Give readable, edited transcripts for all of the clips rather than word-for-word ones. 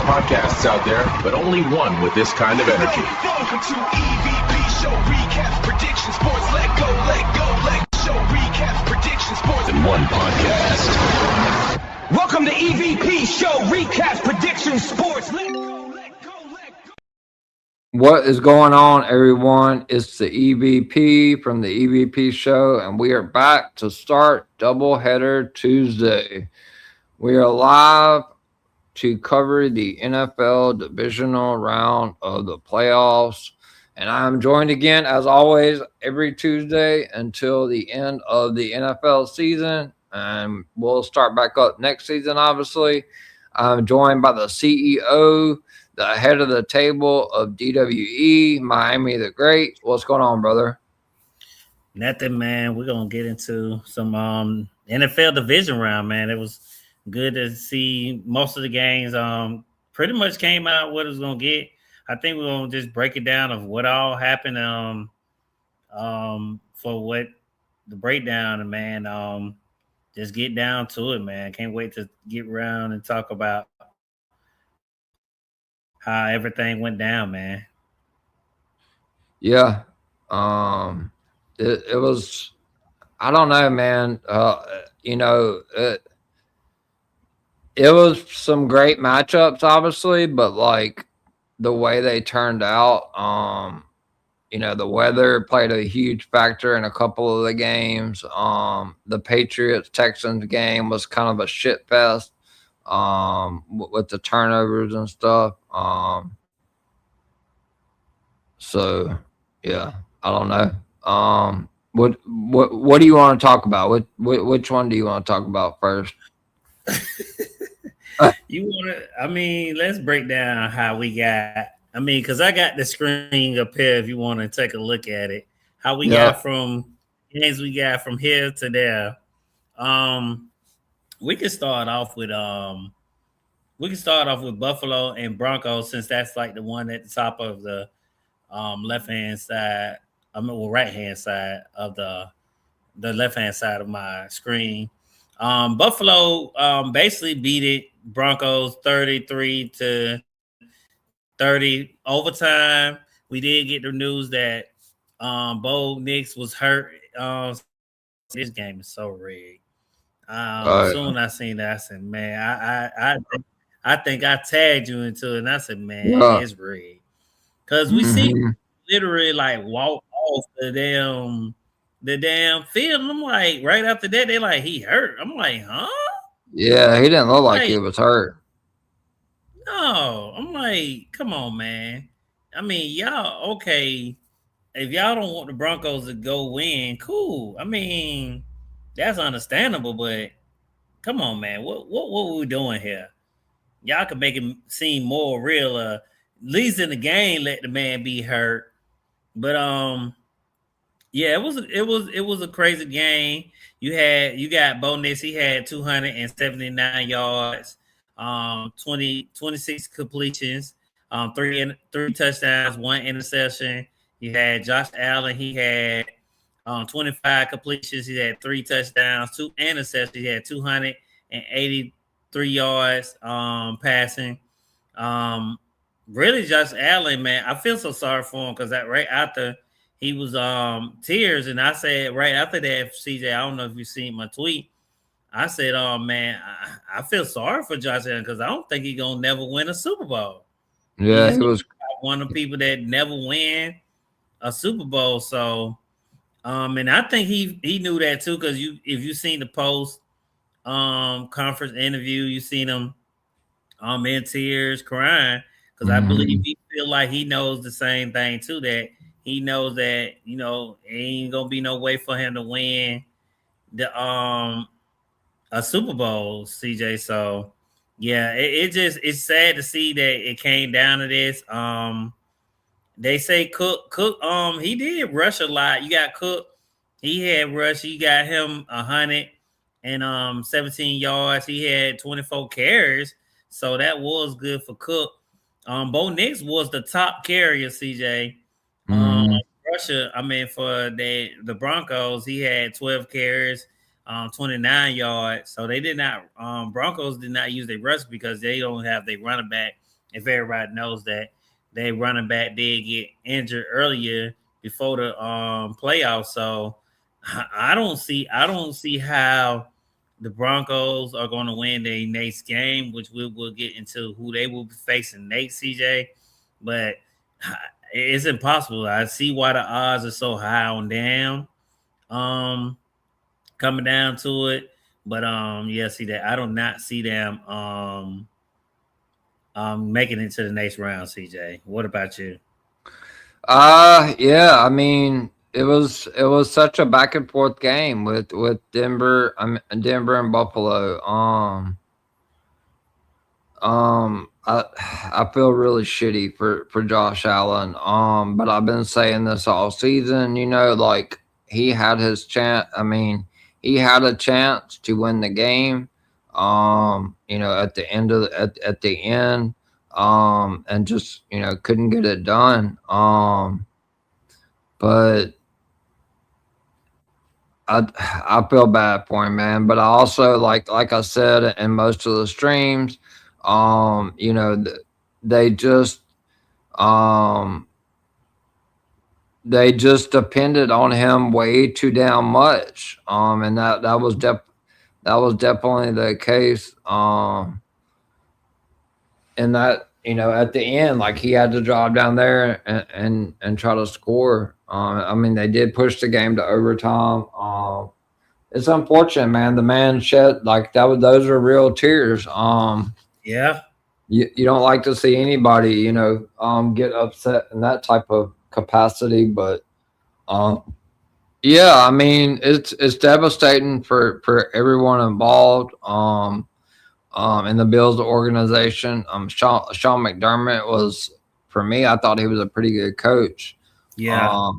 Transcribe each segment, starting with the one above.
podcasts out there, but only one with this kind of energy. Welcome to EVP Show Recaps, Predictions, Sports. Let go, show recaps, predictions, sports. In one podcast. Welcome to EVP Show Recaps, Predictions, Sports. Let go. What is going on, everyone? It's the EVP from the EVP Show, and we are back to start Doubleheader Tuesday. We are live to cover the NFL Divisional round of the playoffs, and I'm joined again, as always, every Tuesday until the end of the NFL season, and we'll start back up next season, obviously. I'm joined by the CEO, the head of the table of DWE, Miami the Great. What's going on, brother? Nothing, man. We're going to get into some NFL division round, man. It was good to see most of the games pretty much came out what it was going to get. I think we're going to just break it down of what all happened for what the breakdown, and man, just get down to it, man. Can't wait to get around and talk about how everything went down, man. Yeah. It was, I don't know, man. It was some great matchups, obviously, but like the way they turned out, the weather played a huge factor in a couple of the games. The Patriots-Texans game was kind of a shit fest with the turnovers and stuff. So yeah, I don't know. What do you want to talk about? Which one do you want to talk about first? Let's break down how we got. Because I got the screen up here if you want to take a look at it. How we got from games we got from here to there. We can start off with Buffalo and Broncos, since that's like the one at the top of the left-hand side. Right-hand side of the left-hand side of my screen. Buffalo basically beat it Broncos 33-30 overtime. We did get the news that Bo Nix was hurt. This game is so rigged. Soon I seen that, I said, man, I think I tagged you into it, and I said, man, it's rigged. Because we see literally like walk off the damn field. And I'm like, right after that, they like, he hurt. I'm like, huh? Yeah, he didn't look like he was hurt. No, I'm like, come on, man. Y'all, okay, if y'all don't want the Broncos to go win, cool. That's understandable, but come on, man. What we doing here? Y'all can make it seem more real. At least in the game, let the man be hurt. But yeah, it was a crazy game. You got Bo Nix. He had 279 yards, 26 completions, three touchdowns, one interception. You had Josh Allen. He had 25 completions. He had 3 touchdowns, 2 interceptions. He had 283 yards passing. Really, Josh Allen, man, I feel so sorry for him because that right after he was tears, and I said right after that, CJ, I don't know if you seen my tweet. I said, "Oh man, I feel sorry for Josh Allen because I don't think he's gonna never win a Super Bowl." Yeah, he was one of the people that never win a Super Bowl. So, and I think he knew that too, because if you seen the post conference interview, you seen him in tears, crying, because I believe he feel like he knows the same thing too, that he knows that it ain't gonna be no way for him to win the a Super Bowl, CJ. So yeah, it's sad to see that it came down to this. They say Cook, he did rush a lot. You got Cook, he had rush. You got him 117 yards. He had 24 carries, so that was good for Cook. Bo Nix was the top carrier, CJ. Russia, for the Broncos, he had 12 carries, 29 yards. So they did not. Broncos did not use their rush because they don't have their running back if everybody knows that they running back did get injured earlier before the playoffs. So I don't see how the Broncos are going to win their next game, which we will get into who they will be facing next, CJ. But it's impossible. I see why the odds are so high on them. Um, coming down to it. But yeah, see that I do not see them making it to the next round, CJ. What about you? Yeah, I mean, it was such a back and forth game with Denver, Denver and Buffalo. I feel really shitty for Josh Allen. But I've been saying this all season. Like he had his chance. I mean, he had a chance to win the game. At the end at the end. And just couldn't get it done. But I feel bad for him, man. But I also like I said in most of the streams, they just um they just depended on him way too damn much. And that was definitely the case. And that at the end, like he had to drive down there and try to score. I mean, they did push the game to overtime. It's unfortunate, man. The man shed like that. Those are real tears. Yeah. You don't like to see anybody, get upset in that type of capacity. But yeah, I mean, it's devastating for everyone involved. In the Bills organization, Sean McDermott was, for me, I thought he was a pretty good coach. Yeah.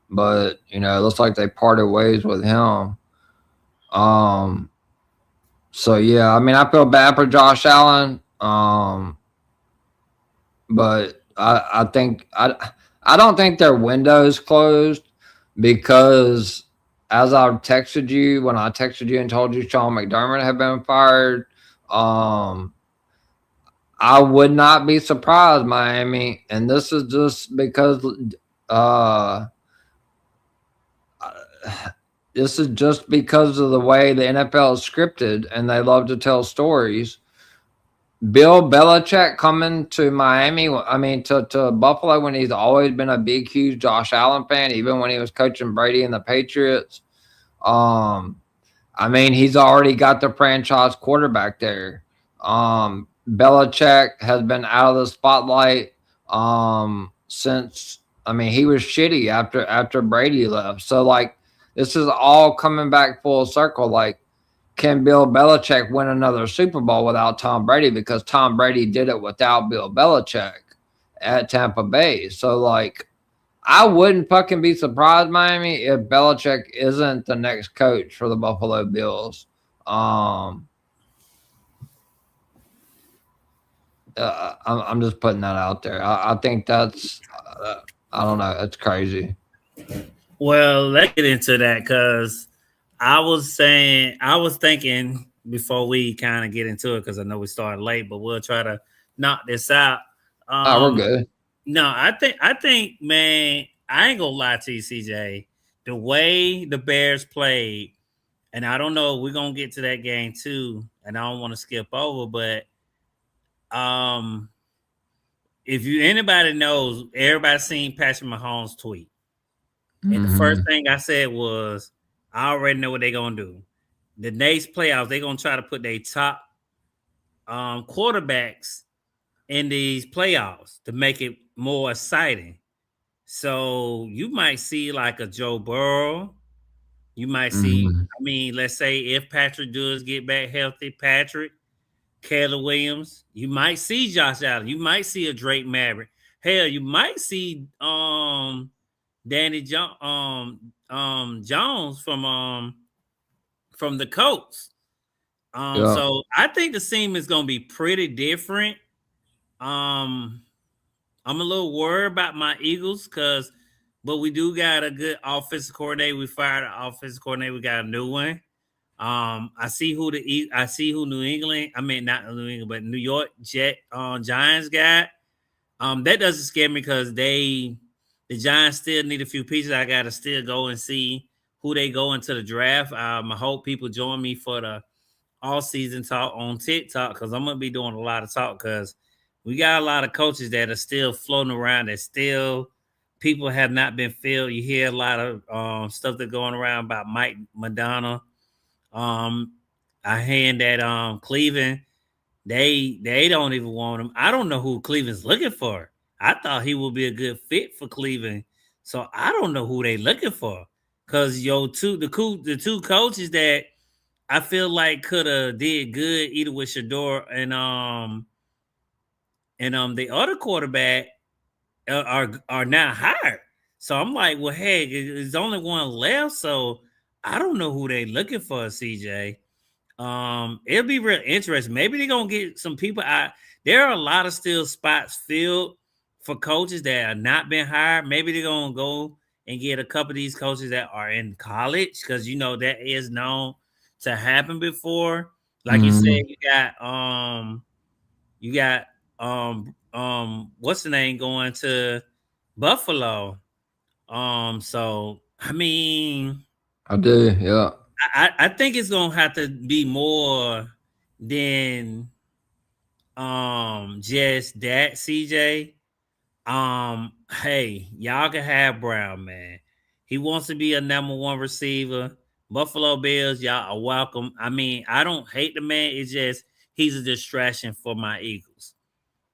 But it looks like they parted ways with him. Um, so yeah, I mean, I feel bad for Josh Allen. But I don't think their window is closed because as I texted you and told you Sean McDermott had been fired, um, I would not be surprised, Miami, and this is just because uh, this is just because of the way the NFL is scripted and they love to tell stories. Bill Belichick coming to Miami, I mean to Buffalo when he's always been a big, huge Josh Allen fan, even when he was coaching Brady and the Patriots. Um, I mean, he's already got the franchise quarterback there. Belichick has been out of the spotlight since, I mean, he was shitty after Brady left. So like this is all coming back full circle. Like, can Bill Belichick win another Super Bowl without Tom Brady? Because Tom Brady did it without Bill Belichick at Tampa Bay. So like I wouldn't fucking be surprised, Miami, if Belichick isn't the next coach for the Buffalo Bills. I'm just putting that out there. I think that's, I don't know, it's crazy. Well, let's get into that because I was thinking before we kind of get into it because I know we started late, but we'll try to knock this out. We're good. No, I think, man, I ain't gonna lie to you, CJ. The way the Bears played, and I don't know, we're gonna get to that game too, and I don't want to skip over, but um, if you anybody knows, everybody seen Patrick Mahomes tweet, and the first thing I said was, I already know what they're gonna do. The next playoffs, they're gonna try to put their top quarterbacks in these playoffs to make it more exciting. So you might see like a Joe Burrow. You might see, I mean, let's say if Patrick does get back healthy, Patrick, Caleb Williams, you might see Josh Allen, you might see a Drake Maverick. Hell, you might see Danny Jones from the Colts. Yeah. So I think the team is gonna be pretty different. I'm a little worried about my Eagles but we do got a good offensive coordinator. We fired an offensive coordinator. We got a new one. I see who New England. I mean, not New England, but New York Giants got. That doesn't scare me because the Giants still need a few pieces. I gotta still go and see who they go into the draft. I hope people join me for the all season talk on TikTok because I'm gonna be doing a lot of talk because we got a lot of coaches that are still floating around that still people have not been filled. You hear a lot of stuff that's going around about Mike Madonna. Um, I hear that Cleveland they don't even want him. I don't know who Cleveland's looking for. I thought he would be a good fit for Cleveland, so I don't know who they looking for. Cause the two coaches that I feel like could have did good either with Shador and the other quarterback are not hired. So I'm like, well, hey, there's only one left, so I don't know who they looking for, CJ. It'll be real interesting. Maybe they're gonna get some people out. There are a lot of still spots filled for coaches that are not been hired. Maybe they're gonna go and get a couple of these coaches that are in college because you know that is known to happen before. Like you said, Mm, you got what's the name going to Buffalo. So I mean I do. Yeah. I think it's gonna have to be more than just that, CJ. Hey, y'all can have Brown, man. He wants to be a number one receiver. Buffalo Bills, y'all are welcome. I mean, I don't hate the man. It's just he's a distraction for my Eagles.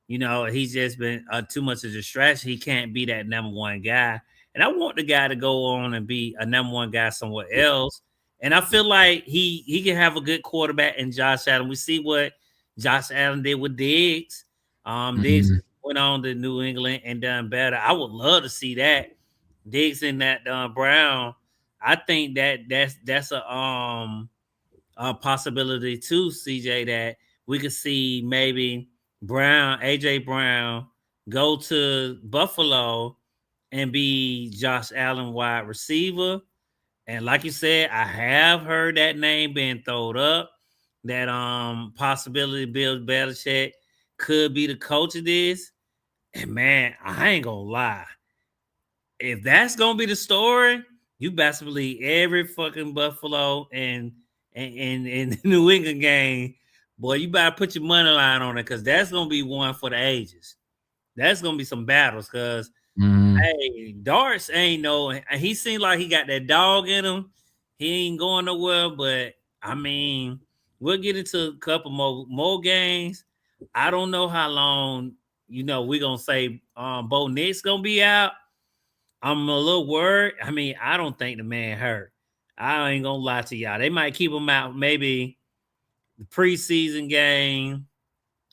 You know, he's just been too much of a distraction. He can't be that number one guy. And I want the guy to go on and be a number one guy somewhere else. And I feel like he can have a good quarterback in Josh Allen. We see what Josh Allen did with Diggs. Diggs Mhm. went on to New England and done better. I would love to see that. Diggs in that Brown. I think that's a possibility too, CJ, that we could see maybe AJ Brown, go to Buffalo and be Josh Allen wide receiver. And like you said, I have heard that name being thrown up. That possibility Bill Belichick could be the coach of this. And man, I ain't gonna lie. If that's gonna be the story, you best believe every fucking Buffalo and New England game, boy, you better put your money line on it because that's gonna be one for the ages. That's gonna be some battles because Mhm. hey, Darts ain't no. He seemed like he got that dog in him. He ain't going nowhere, but I mean, we'll get into a couple more games. I don't know how long. You know, we're gonna say Bo Nick's gonna be out. I'm a little worried. I mean, I don't think the man hurt. I ain't gonna lie to y'all. They might keep him out maybe the preseason game.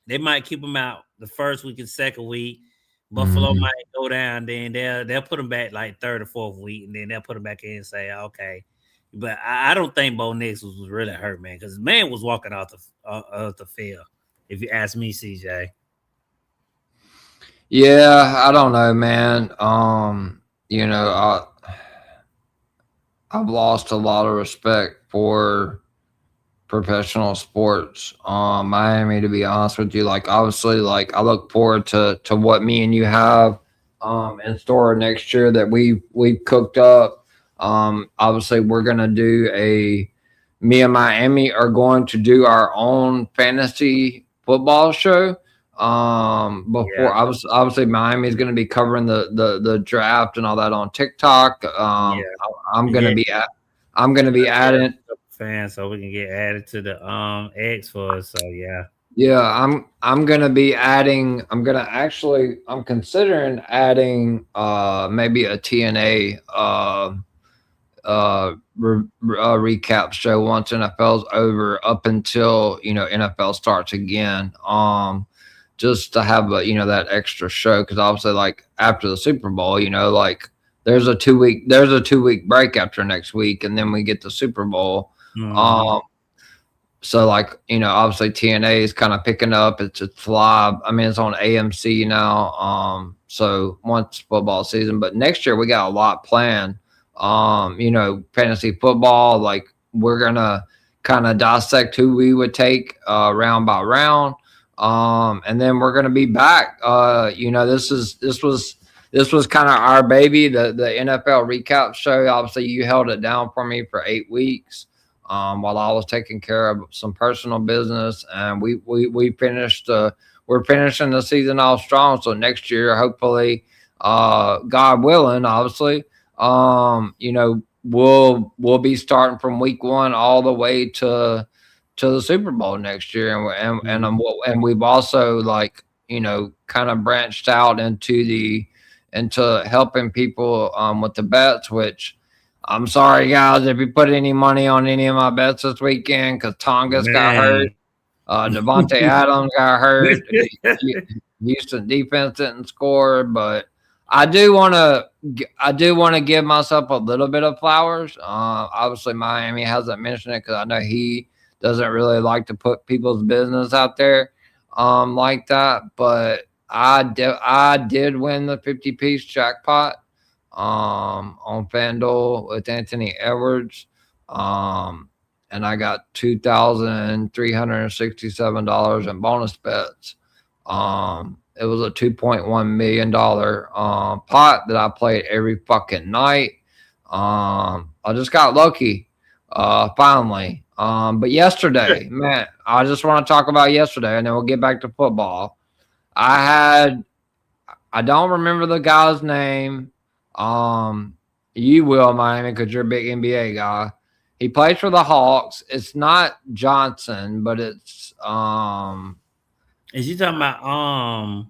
They might keep him out the first week and second week. Buffalo Mhm. might go down, then they'll put him back like third or fourth week, and then they'll put him back in and say, okay. But I don't think Bo Nix was really hurt, man, because man was walking off the field. If you ask me, CJ. Yeah, I don't know, man. You know, I've lost a lot of respect for professional sports. Miami, to be honest with you, like obviously, like I look forward to what me and you have in store next year that we've cooked up. Obviously, we're gonna do a me and Miami are going to do our own fantasy football show. Before Yeah, obviously Miami is going to be covering the draft and all that on TikTok. yeah, I'm going to yeah. be I'm going to be adding. Fans, so we can get added to the X for us. So yeah, Yeah, I'm gonna be adding. I'm considering adding maybe a TNA recap show once NFL's over up until NFL starts again. Just to have that extra show because obviously like after the Super Bowl, like there's a 2 week break after next week and then we get the Super Bowl. mm-hmm. Um, so like obviously TNA is kind of picking up. It's live. I mean it's on AMC now. So once football season, but next year we got a lot planned. Fantasy football. Like we're gonna kind of dissect who we would take round by round. And then we're going to be back. This was kind of our baby, the NFL recap show. Obviously, you held it down for me for 8 weeks while I was taking care of some personal business, and we finished. We're finishing the season off strong. So next year, hopefully, God willing, obviously, we'll be starting from week 1 all the way to the Super Bowl next year, and we've also kind of branched out into helping people with the bets. Which I'm sorry, guys, if you put any money on any of my bets this weekend, because Tonga's got hurt. Devontae Adams got hurt. Houston defense didn't score, but I do want to give myself a little bit of flowers. Obviously, Miami hasn't mentioned it because I know he doesn't really like to put people's business out there like that. But I did win the 50-piece jackpot on FanDuel with Anthony Edwards. And I got $2,367 in bonus bets. It was a $2.1 million pot that I played every fucking night. I just got lucky finally. But yesterday, man, I just want to talk about yesterday, and then we'll get back to football. I don't remember the guy's name. You will, Miami, because you're a big NBA guy. He plays for the Hawks. It's not Johnson, but it's Is you talking about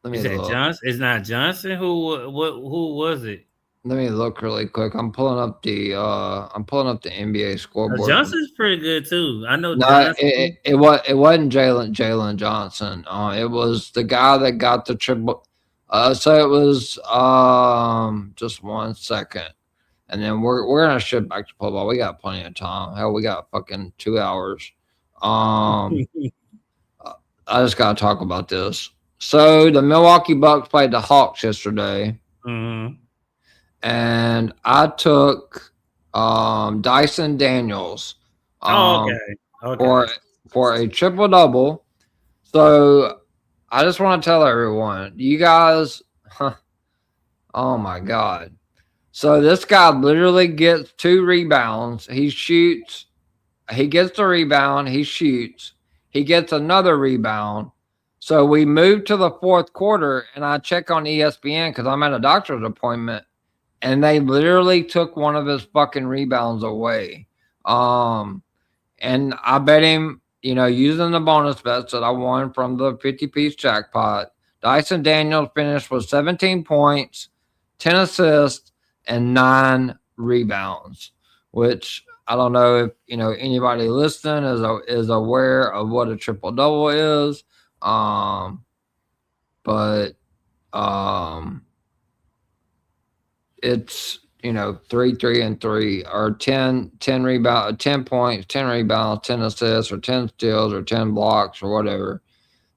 is that Johnson? It's not Johnson. Who was it? Let me look really quick. I'm pulling up the NBA scoreboard. Johnson's pretty good too. I know. No, it wasn't Jalen Johnson. It was the guy that got the triple. So it was just 1 second. And then we're gonna shift back to football. We got plenty of time. Hell, we got fucking 2 hours. I just gotta talk about this. So the Milwaukee Bucks played the Hawks yesterday, and I took Dyson Daniels for a triple double. So I just want to tell everyone, you guys, oh my god. So this guy literally gets 2 rebounds. He shoots. He gets the rebound. He shoots. He gets another rebound. So we move to the 4th quarter, and I check on ESPN because I'm at a doctor's appointment, and they literally took one of his fucking rebounds away. And I bet him, using the bonus bets that I won from the 50-piece jackpot, Dyson Daniels finished with 17 points, 10 assists, and 9 rebounds, which I don't know if anybody listening is aware of what a triple double is, but it's 3, 3, and 3, or 10 rebounds, 10 points, 10 rebounds, 10 assists, or 10 steals, or 10 blocks, or whatever.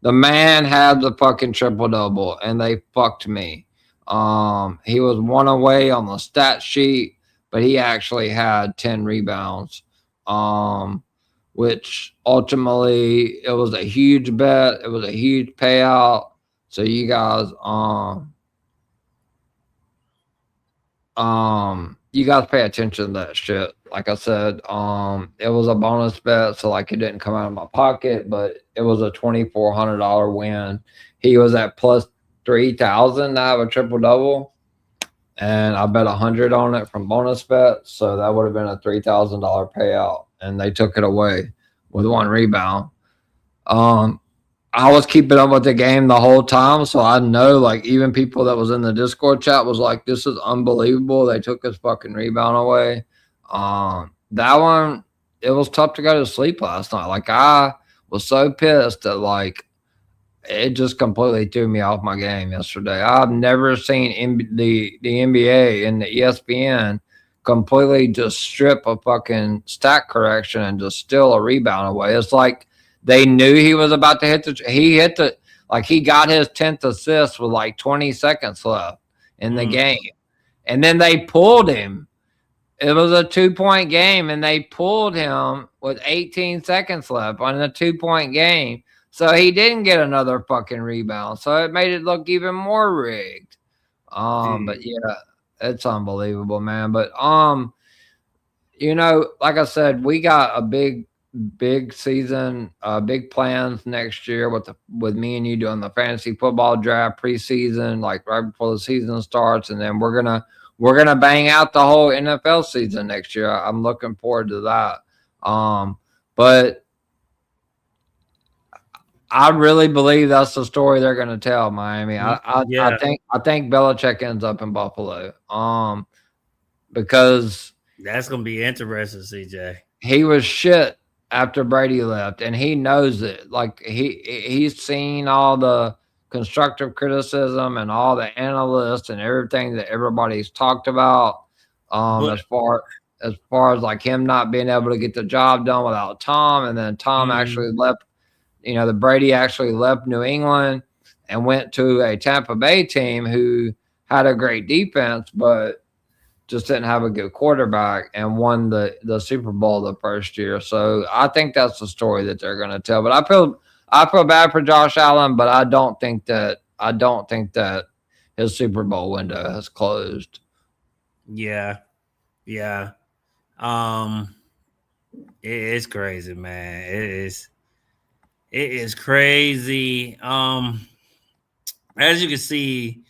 The man had the fucking triple double, and they fucked me. He was 1 away on the stat sheet, but he actually had 10 rebounds, which ultimately it was a huge bet. It was a huge payout. So you guys, you guys pay attention to that shit. Like I said, it was a bonus bet, so it didn't come out of my pocket, but it was a $2,400 win. He was at plus 3,000 to have a triple double, and I bet 100 on it from bonus bets, so that would have been a $3,000 payout, and they took it away with 1 rebound. I was keeping up with the game the whole time, so I know even people that was in the Discord chat was like, "This is unbelievable. They took his fucking rebound away." That one, it was tough to go to sleep last night. I was so pissed that it just completely threw me off my game yesterday. I've never seen the NBA and the ESPN completely just strip a fucking stat correction and just steal a rebound away. It's like they knew he was about to he got his 10th assist with 20 seconds left in the game. And then they pulled him It was a 2-point game, and they pulled him with 18 seconds left on a 2-point game. So he didn't get another fucking rebound. So it made it look even more rigged. But yeah, it's unbelievable, man. But like I said, we got a big season, big plans next year with me and you doing the fantasy football draft preseason, like right before the season starts, and then we're gonna bang out the whole NFL season next year. I'm looking forward to that. But I really believe that's the story they're gonna tell, Miami. I think Belichick ends up in Buffalo. Because that's gonna be interesting, CJ. He was shit after Brady left, and he knows it. Like he's seen all the constructive criticism and all the analysts and everything that everybody's talked about. As far as like him not being able to get the job done without Tom, and then Tom actually left. The Brady actually left New England and went to a Tampa Bay team who had a great defense, but just didn't have a good quarterback, and won the Super Bowl the first year. So I think that's the story that they're going to tell. But I feel bad for Josh Allen, but I don't think that his Super Bowl window has closed. Yeah. It's crazy, man. It is crazy. As you can see,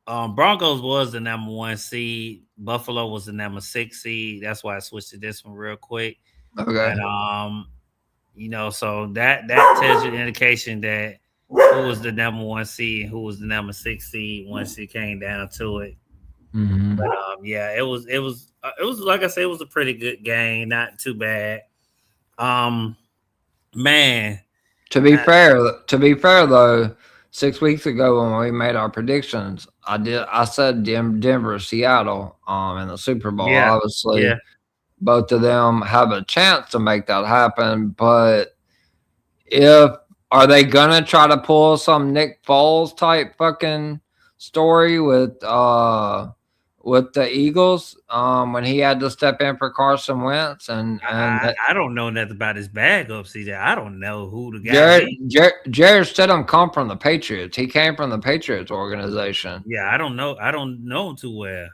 Broncos was the number 1 seed. Buffalo was the number 6 seed. That's why I switched to this one real quick. Okay. And, so that tells you the indication that who was the number 1 seed and who was the number 6 seed once it came down to it. Mm-hmm. But it was like I said, it was a pretty good game, not too bad. Man. To be fair though, 6 weeks ago when we made our predictions, I said Denver, Seattle, in the Super Bowl. Yeah, obviously, both of them have a chance to make that happen. But are they gonna try to pull some Nick Foles type fucking story with the Eagles when he had to step in for Carson Wentz? And I don't know nothing about his backup, CJ. I don't know who the guy is. Jared Stidham come from the Patriots. He came from the Patriots organization. Yeah, I don't know him too well.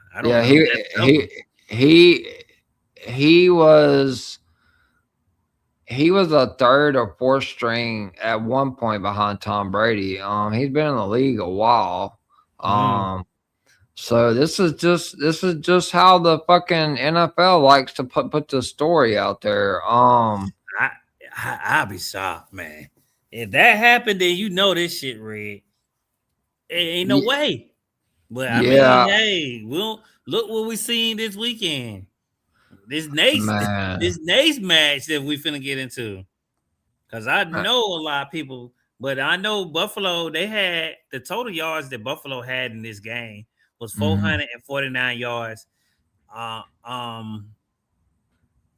He was a third or fourth string at one point behind Tom Brady. He's been in the league a while. So this is just how the fucking NFL likes to put the story out there. I'll be shocked, man. If that happened, then this shit red. Ain't no way. But I mean, hey, we'll look what we seen this weekend. This next match that we finna get into. Because I know a lot of people, but I know Buffalo, they had the total yards that Buffalo had in this game was 449 yards.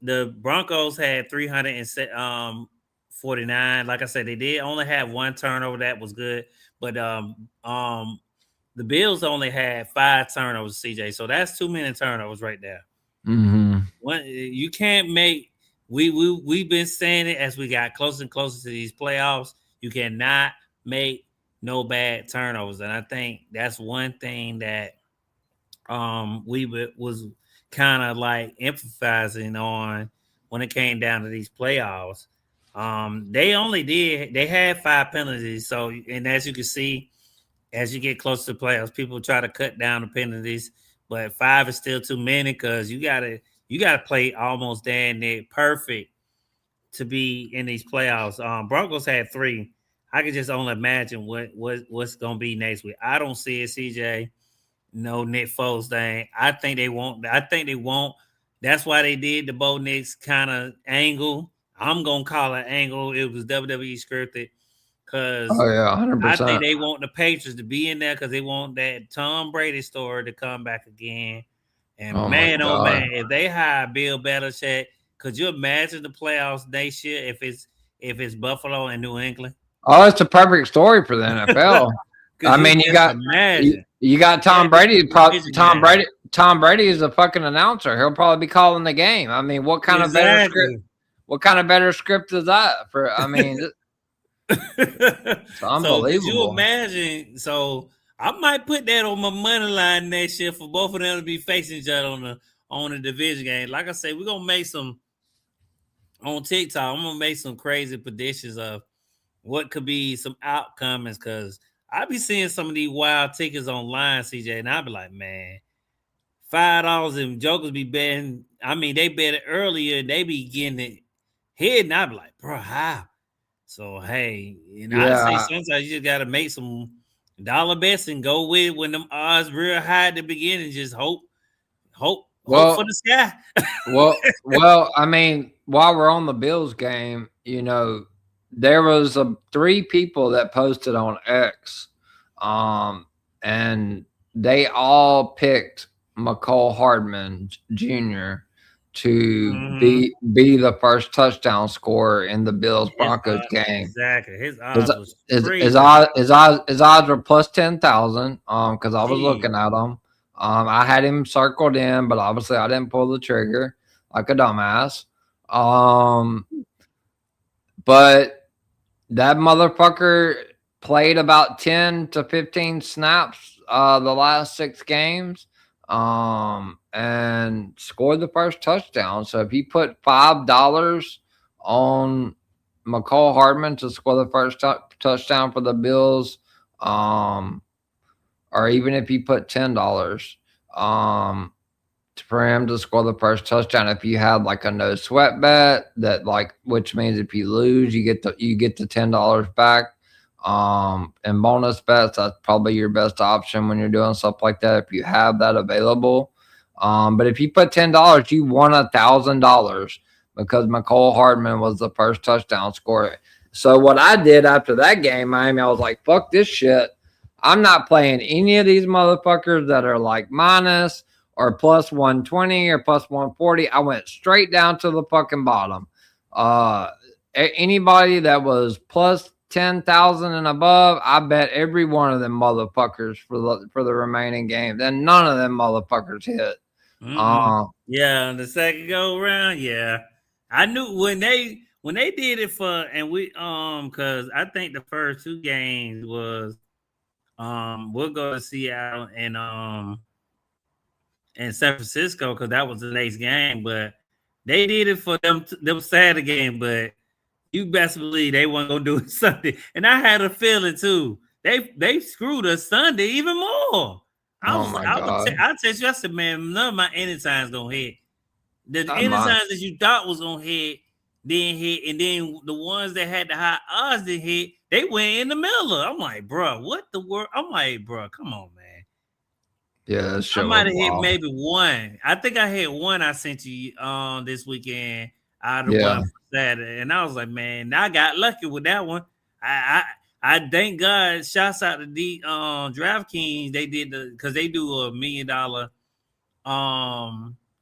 The Broncos had 349. Like I said, they did only have one turnover. That was good. But the Bills only had 5 turnovers, CJ. So that's too many turnovers right there. You can't make we've been saying it as we got closer and closer to these playoffs. You cannot make no bad turnovers, and I think that's one thing that was kind of like emphasizing on when it came down to these playoffs. They had 5 penalties. So, and as you can see, as you get close to the playoffs, people try to cut down the penalties, but 5 is still too many because you gotta play almost damn near perfect to be in these playoffs. Broncos had 3. I could just only imagine what's gonna be next week. I don't see it, CJ. No Nick Foles thing. I think they won't. That's why they did the Bo Nix kind of angle. I'm gonna call it angle. It was WWE scripted because 100%. I think they want the Patriots to be in there because they want that Tom Brady story to come back again. And man, if they hire Bill Belichick, could you imagine the playoffs next year if it's Buffalo and New England? Oh, it's a perfect story for the NFL. I mean, you got Tom Brady. Tom Brady is a fucking announcer. He'll probably be calling the game. I mean, what kind of better script? What kind of better script is that? I mean, it's So could you unbelievable. imagine? So I might put that on my money line next year for both of them to be facing each other on the division game. Like I said, we're gonna make some on TikTok. I'm gonna make some crazy predictions of what could be some outcomes because I be seeing some of these wild tickets online, CJ, and I be like, man, $5 and jokers be betting. I mean, they bet it earlier, they be getting it hit, and I be like, bro, how? So hey, and I say Yeah. sometimes you just gotta make some dollar bets and go with it when them odds real high at the beginning. Just hope for Well, the sky. well. I mean, while we're on the Bills game, you know, there was 3 people that posted on X, and they all picked McCole Hardman Jr. to Mhm. be the first touchdown scorer in the Bills Broncos game. Exactly. His His odds was his crazy. his odds his odds were plus 10,000. Because I was Gee. looking at them. I had him circled in, but obviously I didn't pull the trigger like a dumbass. But that motherfucker played about 10 to 15 snaps the last 6 games, and scored the first touchdown. So if you put $5 on McCall Hardman to score the first touchdown for the Bills, or even if you put $10, for him to score the first touchdown, if you had like a no sweat bet that, like, which means if you lose, you get the $10 back. And bonus bets, that's probably your best option when you're doing stuff like that if you have that available. But if you put $10, you won $1,000 because McCole Hardman was the first touchdown scorer. So what I did after that game, Miami, I was like, fuck this shit. I'm not playing any of these motherfuckers that are like minus or plus 120 or plus 140. I went straight down to the fucking bottom. Anybody that was plus 10,000 and above, I bet every one of them motherfuckers for the remaining games, and none of them motherfuckers hit. Yeah, the second go around, yeah. I knew when they did it for and we because I think the first 2 games was we'll go to Seattle and San Francisco because that was the next game, but they did it for them Saturday game, but you best believe they weren't gonna do it Sunday. And I had a feeling too. They screwed us Sunday even more. Oh my god! I'll tell you, I said, man, none of my anytimes gonna hit. The My anytimes that you thought was gonna hit didn't hit, and then the ones that had the high odds didn't hit, they went in the middle. I'm like, bro, what the world? I'm like, bro, come on, man. Yeah, that I shit might was have hit wild. maybe one. I think I hit one I sent you this weekend out of the Yeah. one for Saturday. And I was like, man, I got lucky with that one. I thank God, shouts out to the DraftKings. They did because they do $1 million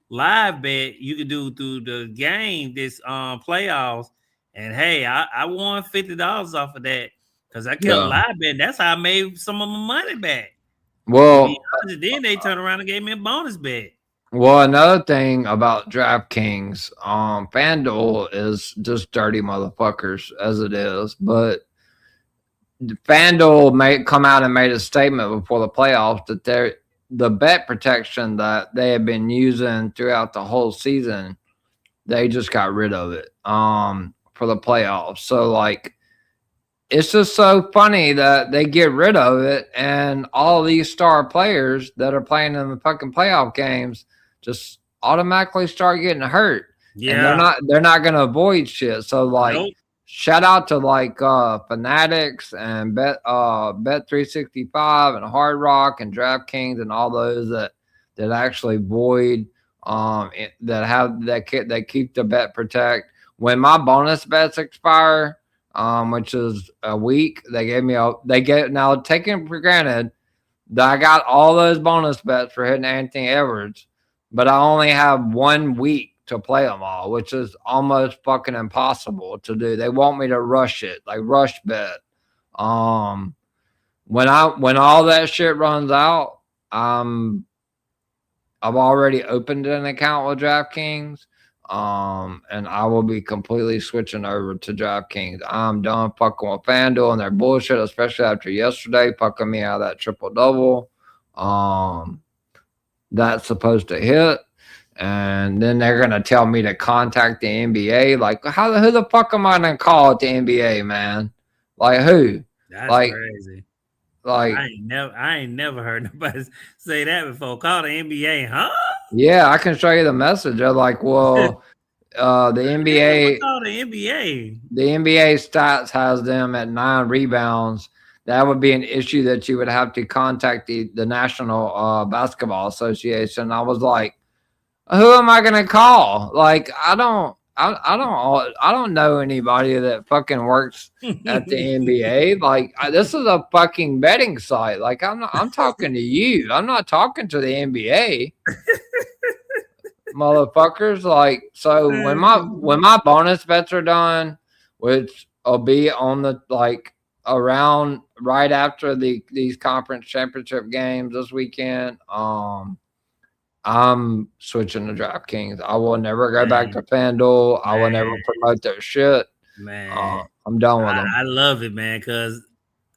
live bet you can do through the game this playoffs. And hey, I won $50 off of that because I kept Yeah. live betting. That's how I made some of my money back. To be Well, honest, then they turned around and gave me a bonus bet. another thing about DraftKings, FanDuel is just dirty motherfuckers as it is, but FanDuel may come out and made a statement before the playoffs that the bet protection that they have been using throughout the whole season, they just got rid of it for the playoffs. So like, it's just so funny that they get rid of it, and all these star players that are playing in the fucking playoff games just automatically start getting hurt. And Yeah. they're not gonna avoid shit. So like, Nope. shout out to like Fanatics and Bet 365 and Hard Rock and DraftKings and all those that actually void that keep the bet protect. When my bonus bets expire, which is a week, now taking for granted that I got all those bonus bets for hitting Anthony Edwards, but I only have 1 week to play them all, which is almost fucking impossible to do. They want me to rush it, like rush bet. When all that shit runs out, I'm I've already opened an account with DraftKings. And I will be completely switching over to DraftKings. I'm done fucking with FanDuel and their bullshit, especially after yesterday fucking me out of that triple double. That's supposed to hit. And then they're gonna tell me to contact the NBA. Like, who the fuck am I gonna call at the NBA, man? Like who? That's Like, crazy. like, I ain't never heard nobody say that before. Call the NBA, huh? yeah, I can show you the message. They're like, well, the NBA, Call the NBA. the NBA stats has them at 9 rebounds. That would be an issue that you would have to contact the National Basketball Association. I was like, who am I gonna call? Like, I don't know anybody that fucking works at the NBA. Like, this is a fucking betting site. Like, I'm talking to you. I'm not talking to the NBA, motherfuckers. Like, so when my bonus bets are done, which will be on the like around right after these conference championship games this weekend, I'm switching to DraftKings. I will never go back to FanDuel. I will never promote their shit. Man, I'm done with them. I love it, man, because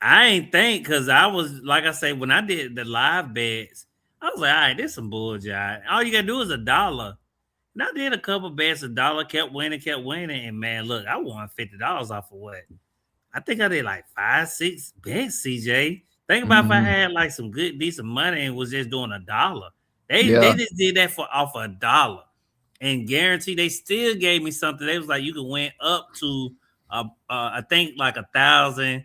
I ain't think, because I was, like I say, when I did the live bets, I was like, all right, this some bullshit. All you got to do is $1. And I did a couple bets, $1, kept winning. And man, look, I won $50 off of what? I think I did like 5, 6 bets, CJ. Think about if I had like some good, decent money and was just doing $1. They just did that for off $1 and guarantee they still gave me something. They was like, you could win up to I think like 1,000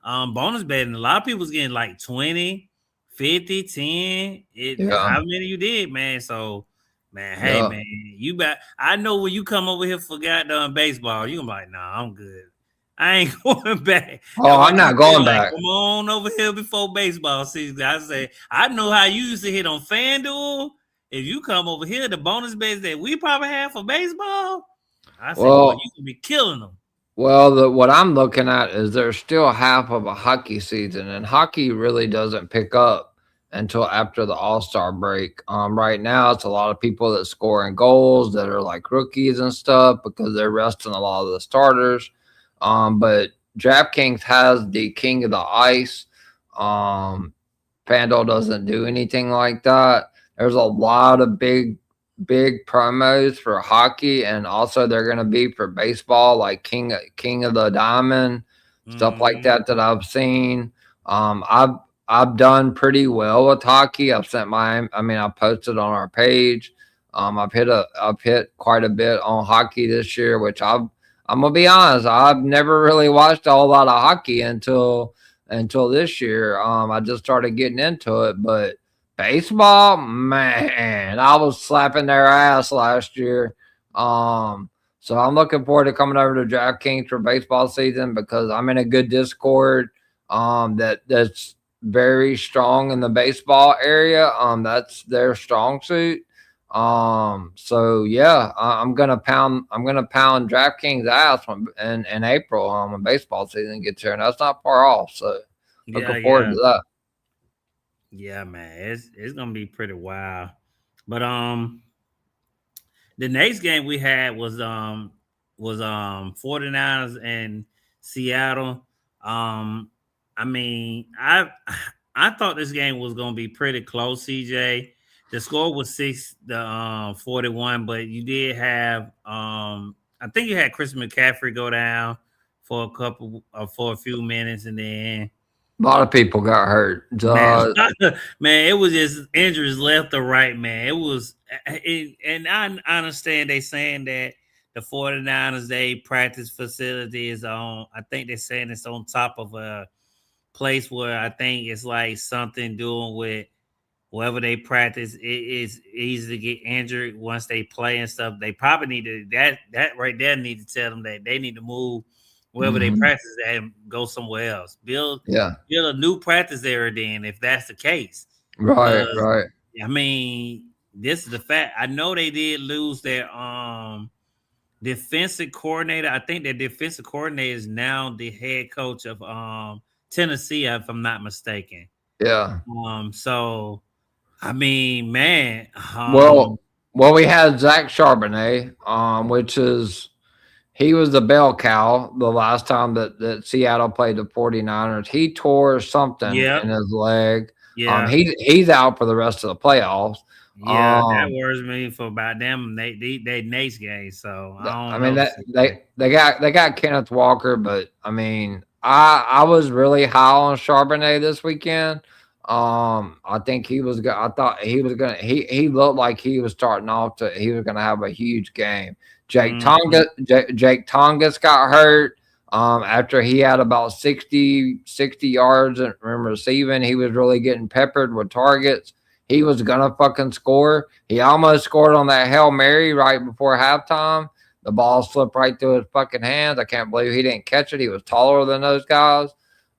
bonus betting. A lot of people was getting like 20, 50, 10. How many you did, man? So man, hey man, you bet. I know when you come over here for goddamn baseball, you gonna be like, nah, I'm good. I ain't going back. Oh, I'm not going back. Come on over here before baseball season. I say, I know how you used to hit on FanDuel. If you come over here, the bonus bets that we probably have for baseball, I say, boy, you can be killing them. Well, what I'm looking at is there's still half of a hockey season, and hockey really doesn't pick up until after the All-Star break. Right now, it's a lot of people that scoring goals that are like rookies and stuff because they're resting a lot of the starters. But DraftKings has the King of the Ice. FanDuel doesn't do anything like that. There's a lot of big promos for hockey, and also they're going to be for baseball, like King of the Diamond, stuff like that I've seen. I've done pretty well with hockey. I've posted on our page. I've hit quite a bit on hockey this year, which I'm gonna be honest, I've never really watched a whole lot of hockey until this year. I just started getting into it, but baseball, man, I was slapping their ass last year. So I'm looking forward to coming over to DraftKings for baseball season because I'm in a good Discord that's very strong in the baseball area. That's their strong suit. So yeah, I'm gonna pound DraftKings ass in April when baseball season gets here, and that's not far off. So looking forward to that. Yeah, man, it's gonna be pretty wild. But the next game we had was 49ers and Seattle. I mean, I thought this game was gonna be pretty close, CJ. The score was 6-41, but you did have I think you had Chris McCaffrey go down for a few minutes, and then a lot of people got hurt. Man, it was just injuries left or right, man. It was, and I understand they saying that the 49ers, they practice facility is on, I think they're saying it's on top of a place where I think it's like something doing with wherever they practice, it is easy to get injured once they play and stuff. They probably need to, that right there need to tell them that they need to move wherever they practice and go somewhere else. Build a new practice area then, if that's the case. Right. I mean, this is the fact. I know they did lose their defensive coordinator. I think their defensive coordinator is now the head coach of Tennessee, if I'm not mistaken. Yeah. So I mean, man. Well, we had Zach Charbonnet, which is he was the bell cow the last time that Seattle played the 49ers. He tore something Yep. in his leg. Yeah. He's out for the rest of the playoffs. Yeah. That worries me for about them. They next game. So I I don't mean know. that they got Kenneth Walker, but I mean I was really high on Charbonnet this weekend. I think he was. I thought he was gonna. He looked like he was starting off to. He was gonna have a huge game. Mhm. Jake Tongas got hurt. After he had about 60 yards and receiving, he was really getting peppered with targets. He was gonna fucking score. He almost scored on that Hail Mary right before halftime. The ball slipped right through his fucking hands. I can't believe he didn't catch it. He was taller than those guys.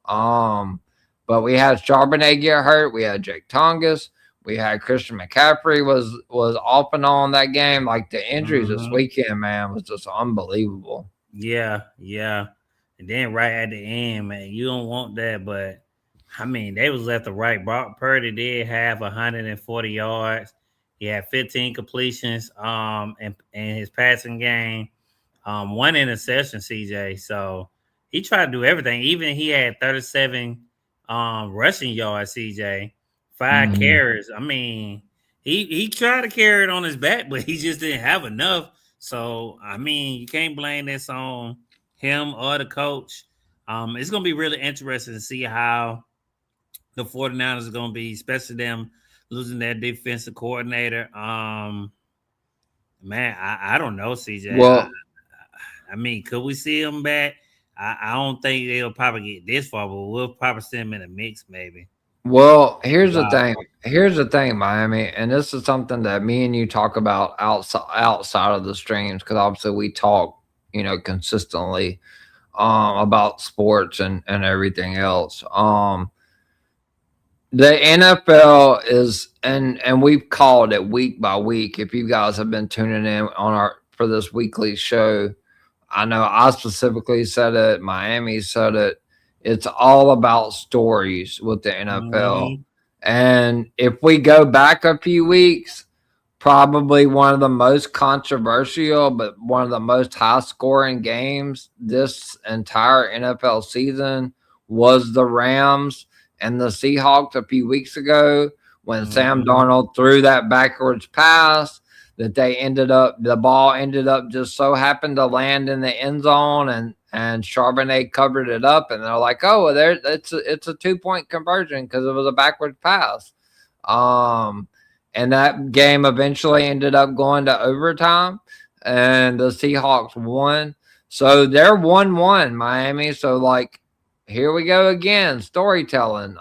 Um, but we had Charbonnet get hurt. We had Jake Tongas. We had Christian McCaffrey was off and on that game. Like the injuries this Mhm. weekend, man, was just unbelievable. Yeah. Yeah. And then right at the end, man, you don't want that, but I mean, they was left to right. Brock Purdy did have 140 yards. He had 15 completions in his passing game. One interception, CJ. So he tried to do everything. Even he had 37 rushing yards, CJ. Five Mhm. carries. I mean, he tried to carry it on his back, but he just didn't have enough. So I mean, you can't blame this on him or the coach. It's gonna be really interesting to see how the 49ers are gonna be, especially them losing their defensive coordinator. Man, I don't know, CJ. Well, I mean, could we see him back? I don't think they'll probably get this far, but we'll probably see him in a mix, maybe. well, here's the Wow. thing. Here's the thing, Miami, and this is something that me and you talk about outside of the streams because obviously we talk, consistently about sports and everything else. The NFL is and we've called it week by week. If you guys have been tuning in on our for this weekly show, I know I specifically said it, Miami said it. It's all about stories with the NFL. Hmm. And if we go back a few weeks, probably one of the most controversial, but one of the most high scoring games this entire NFL season was the Rams and the Seahawks a few weeks ago when Sam Hmm. Darnold threw that backwards pass that the ball ended up just so happened to land in the end zone and Charbonnet covered it up and they're like, oh, well, it's a 2 point conversion because it was a backwards pass. Um, and that game eventually ended up going to overtime, and the Seahawks won. So they're 1-1, Miami. So like, here we go again, storytelling.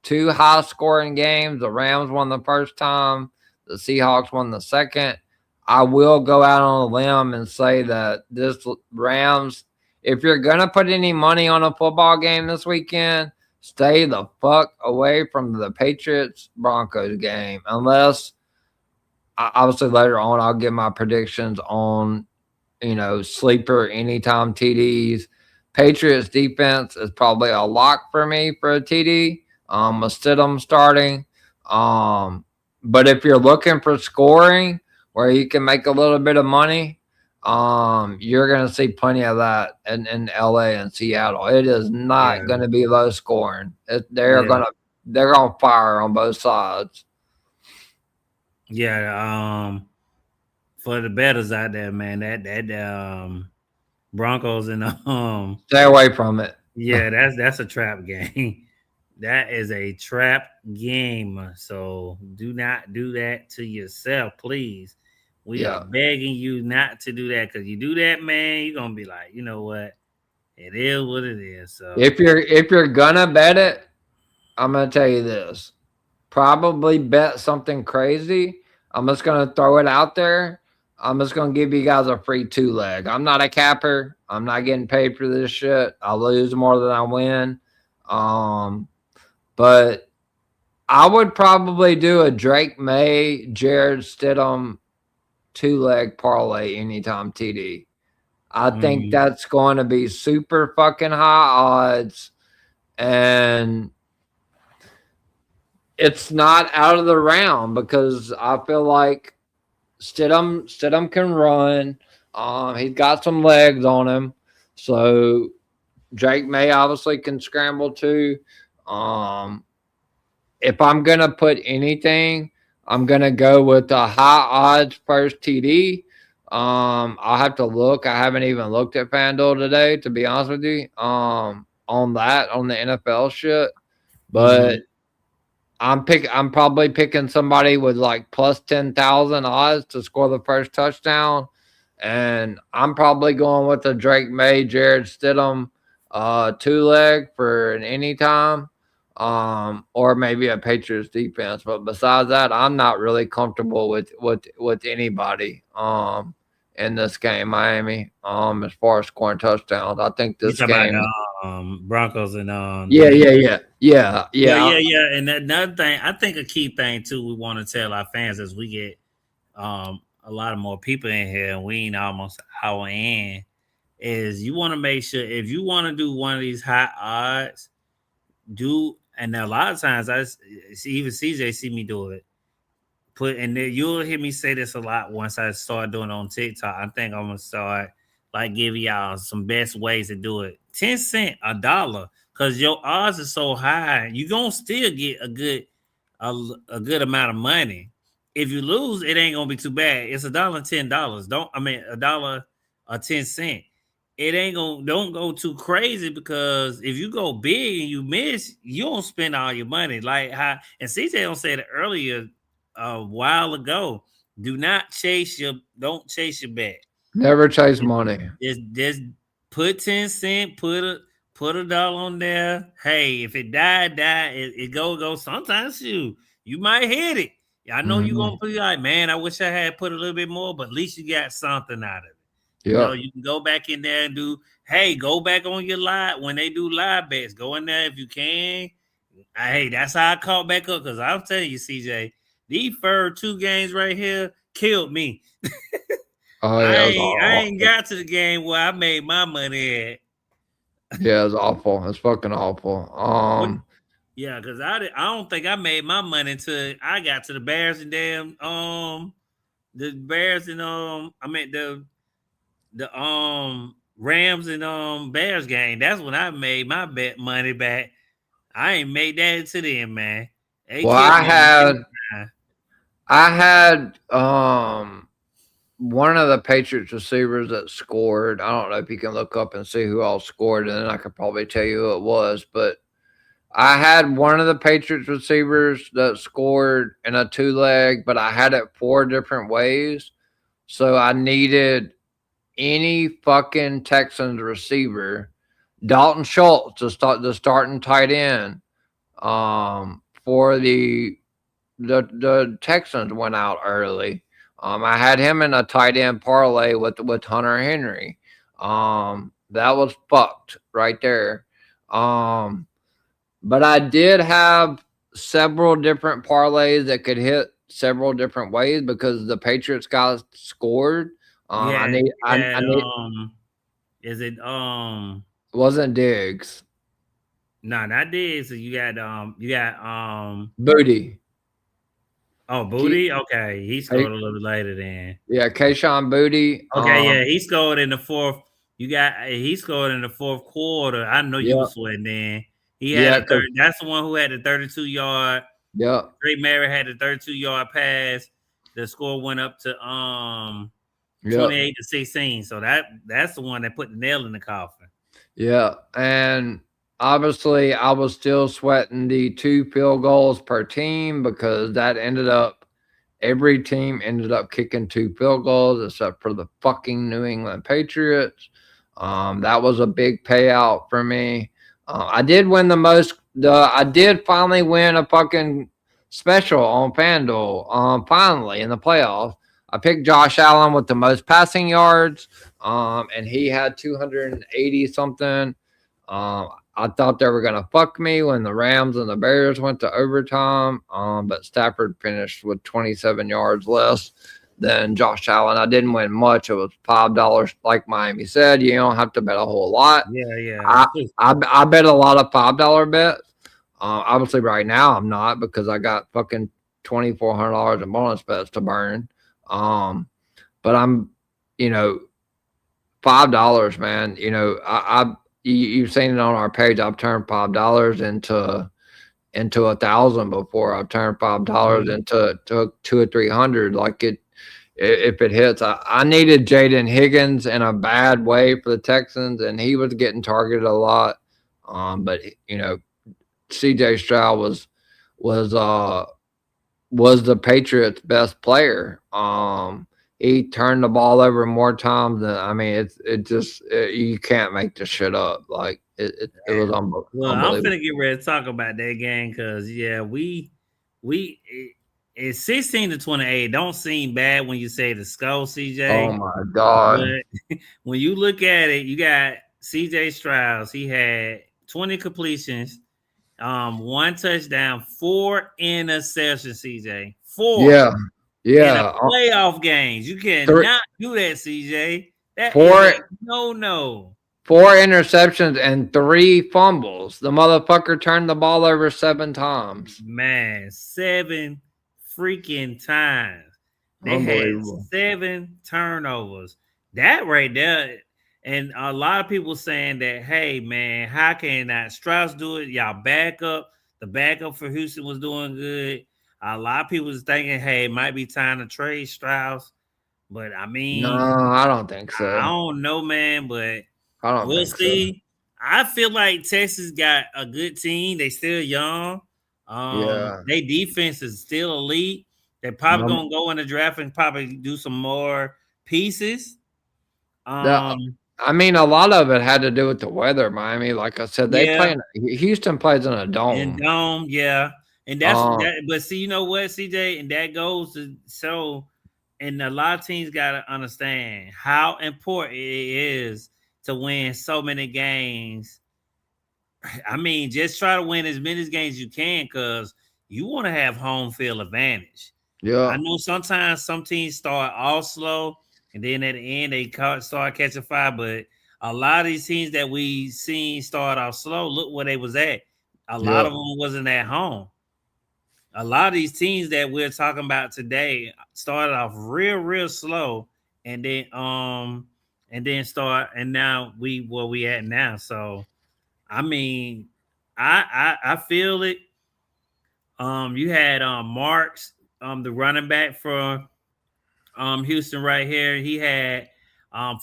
Two high scoring games. The Rams won the first time. The Seahawks won the second. I will go out on a limb and say that this Rams, if you're gonna put any money on a football game this weekend, stay the fuck away from the Patriots Broncos game unless obviously later on I'll give my predictions on sleeper anytime TDs. Patriots defense is probably a lock for me for a TD. A Stidham starting. But if you're looking for scoring where you can make a little bit of money, you're gonna see plenty of that in LA and Seattle. It is not Yeah. gonna be low scoring. Yeah. They're gonna fire on both sides. Yeah. For the betters out there, man, that Broncos and Stay away from it. yeah, that's a trap game. That is a trap game. So do not do that to yourself, please. We are Yeah. begging you not to do that because you do that, man, you're gonna be like, you know what? It is what it is. So If you're gonna bet it, I'm gonna tell you this. Probably bet something crazy. I'm just gonna throw it out there. I'm just gonna give you guys a free two leg. I'm not a capper. I'm not getting paid for this shit. I lose more than I win. Um, but I would probably do a Drake May, Jared Stidham two leg parlay anytime TD. I think mhm. that's going to be super fucking high odds. And it's not out of the round because I feel like Stidham can run. He's got some legs on him, so Drake May obviously can scramble too. Um, if I'm gonna put anything, I'm gonna go with the high odds first TD. I'll have to look. I haven't even looked at FanDuel today, to be honest with you. On the NFL shit, but Mm-hmm. I'm probably picking somebody with like plus 10,000 odds to score the first touchdown, and I'm probably going with the Drake May, Jared Stidham, two leg for an anytime, or maybe a Patriots defense. But besides that, I'm not really comfortable with anybody, in this game, Miami. As far as scoring touchdowns, I think You this talk about game. the Broncos and Yeah, the yeah, yeah, yeah, yeah, yeah. yeah, yeah. And another thing, I think a key thing too, we want to tell our fans as we get a lot of more people in here, and we ain't almost hour in, is you want to make sure if you want to do one of these high odds, do and a lot of times see even CJ see me do it. Put and then you'll hear me say this a lot once I start doing it on TikTok. I think I'm gonna start like giving y'all some best ways to do it. 10 cent, a dollar, because your odds are so high, you gonna still get a good amount of money. If you lose, it ain't gonna be too bad. It's $1.10. Don't I mean a dollar or 10 cent. It ain't gonna don't go too crazy because if you go big and you miss, you don't spend all your money. Like how and CJ don't say it earlier a while ago. Don't chase your bet. Never chase money. Just put 10 cent, put a dollar on there. Hey, if it die, it go. Sometimes you might hit it. I know you're Hmm. gonna be like, man, I wish I had put a little bit more, but at least you got something out of it. Yep. You can go back in there and go back on your live when they do live bets. Go in there if you can. Hey, that's how I caught back up because I'm telling you, CJ, these first two games right here killed me. Oh I yeah, it was ain't I ain't awful. got to the game where I made my money at. Yeah, it was awful. It's fucking awful. What? Yeah, because I don't think I made my money until I got to the Bears and the Bears and I mean the Rams and Bears game. That's when I made my bet money back. I ain't made that until then, man. They Well, killed me on the money line. I had one of the Patriots receivers that scored. I don't know if you can look up and see who all scored, and then I could probably tell you who it was. But I had one of the Patriots receivers that scored in a two leg, but I had it four different ways. So I needed any fucking Texans receiver, Dalton Schultz, to start the starting tight end. For the Texans went out early. I had him in a tight end parlay with Hunter Henry. That was fucked right there. Um, but I did have several different parlays that could hit several different ways because the Patriots guys scored. I need is it wasn't Diggs. no, not this. So you got Booty. oh Ke- Booty. Okay, he scored a little bit later then. Yeah, Kayshawn Booty. Okay, yeah, he scored in the fourth. He scored in the fourth quarter. I know you Yeah, was sweating then. He had yeah, a third. That's the one who had the 32-yard. yeah, Great Mary had the 32-yard pass. The score went up to yeah, 28-16. So that's the one that put the nail in the coffin. yeah. And obviously, I was still sweating the two field goals per team because that ended up every team ended up kicking two field goals except for the fucking New England Patriots. That was a big payout for me. I did win the most. I did finally win a fucking special on FanDuel. Finally in the playoffs, I picked Josh Allen with the most passing yards. And he had 280 something. I thought they were gonna fuck me when the Rams and the Bears went to overtime. But Stafford finished with 27 yards less than Josh Allen. I didn't win much. It was $5, like Miami said. You don't have to bet a whole lot. Yeah, yeah. I I bet a lot of $5 bets. Obviously, right now I'm not because I got fucking $2,400 in bonus bets to burn. But I'm, you know, $5, man. You know, you've seen it on our page. I've turned $5 into 1,000 before. I've turned $5 into to 200 or 300. Like if it hits, I needed Jaden Higgins in a bad way for the Texans, and he was getting targeted a lot. But you know, C.J. Stroud was the Patriots' best player. He turned the ball over more times than I mean. You can't make this shit up. Like it was unbelievable. Well, I'm finna get ready to talk about that game because it's 16-28. Don't seem bad when you say the score, CJ. Oh my god! But when you look at it, you got CJ Stroud. He had 20 completions, 1 touchdown, 4 interceptions. CJ, 4. Yeah, In yeah. a playoff games, you cannot do that, CJ. That 4 is no. 4 interceptions and 3 fumbles. The motherfucker turned the ball over 7 times. Man, 7 freaking times. They had 7 turnovers. That right there. And a lot of people saying that, hey, man, how can that Strauss do it? Y'all backup. The backup for Houston was doing good. A lot of people was thinking, hey, it might be time to trade Strauss. But I mean, no, I don't think so. I don't know, man, but we'll see. So. I feel like Texas got a good team. They still young. Their defense is still elite. They're probably gonna go in the draft and probably do some more pieces. I mean, a lot of it had to do with the weather. Miami, like I said, Houston plays in a dome. And that's that. But see, you know what, CJ, and that goes to show. And a lot of teams got to understand how important it is to win so many games. I mean, just try to win as many games as you can because you want to have home field advantage. Yeah. I know sometimes some teams start all slow and then at the end they start catching fire, but a lot of these teams that we seen start off slow, look where they was at. A lot of them wasn't at home. A lot of these teams that we're talking about today started off real slow and then now where we at now. So I mean, I feel it. You had Marks, the running back for Houston right here. He had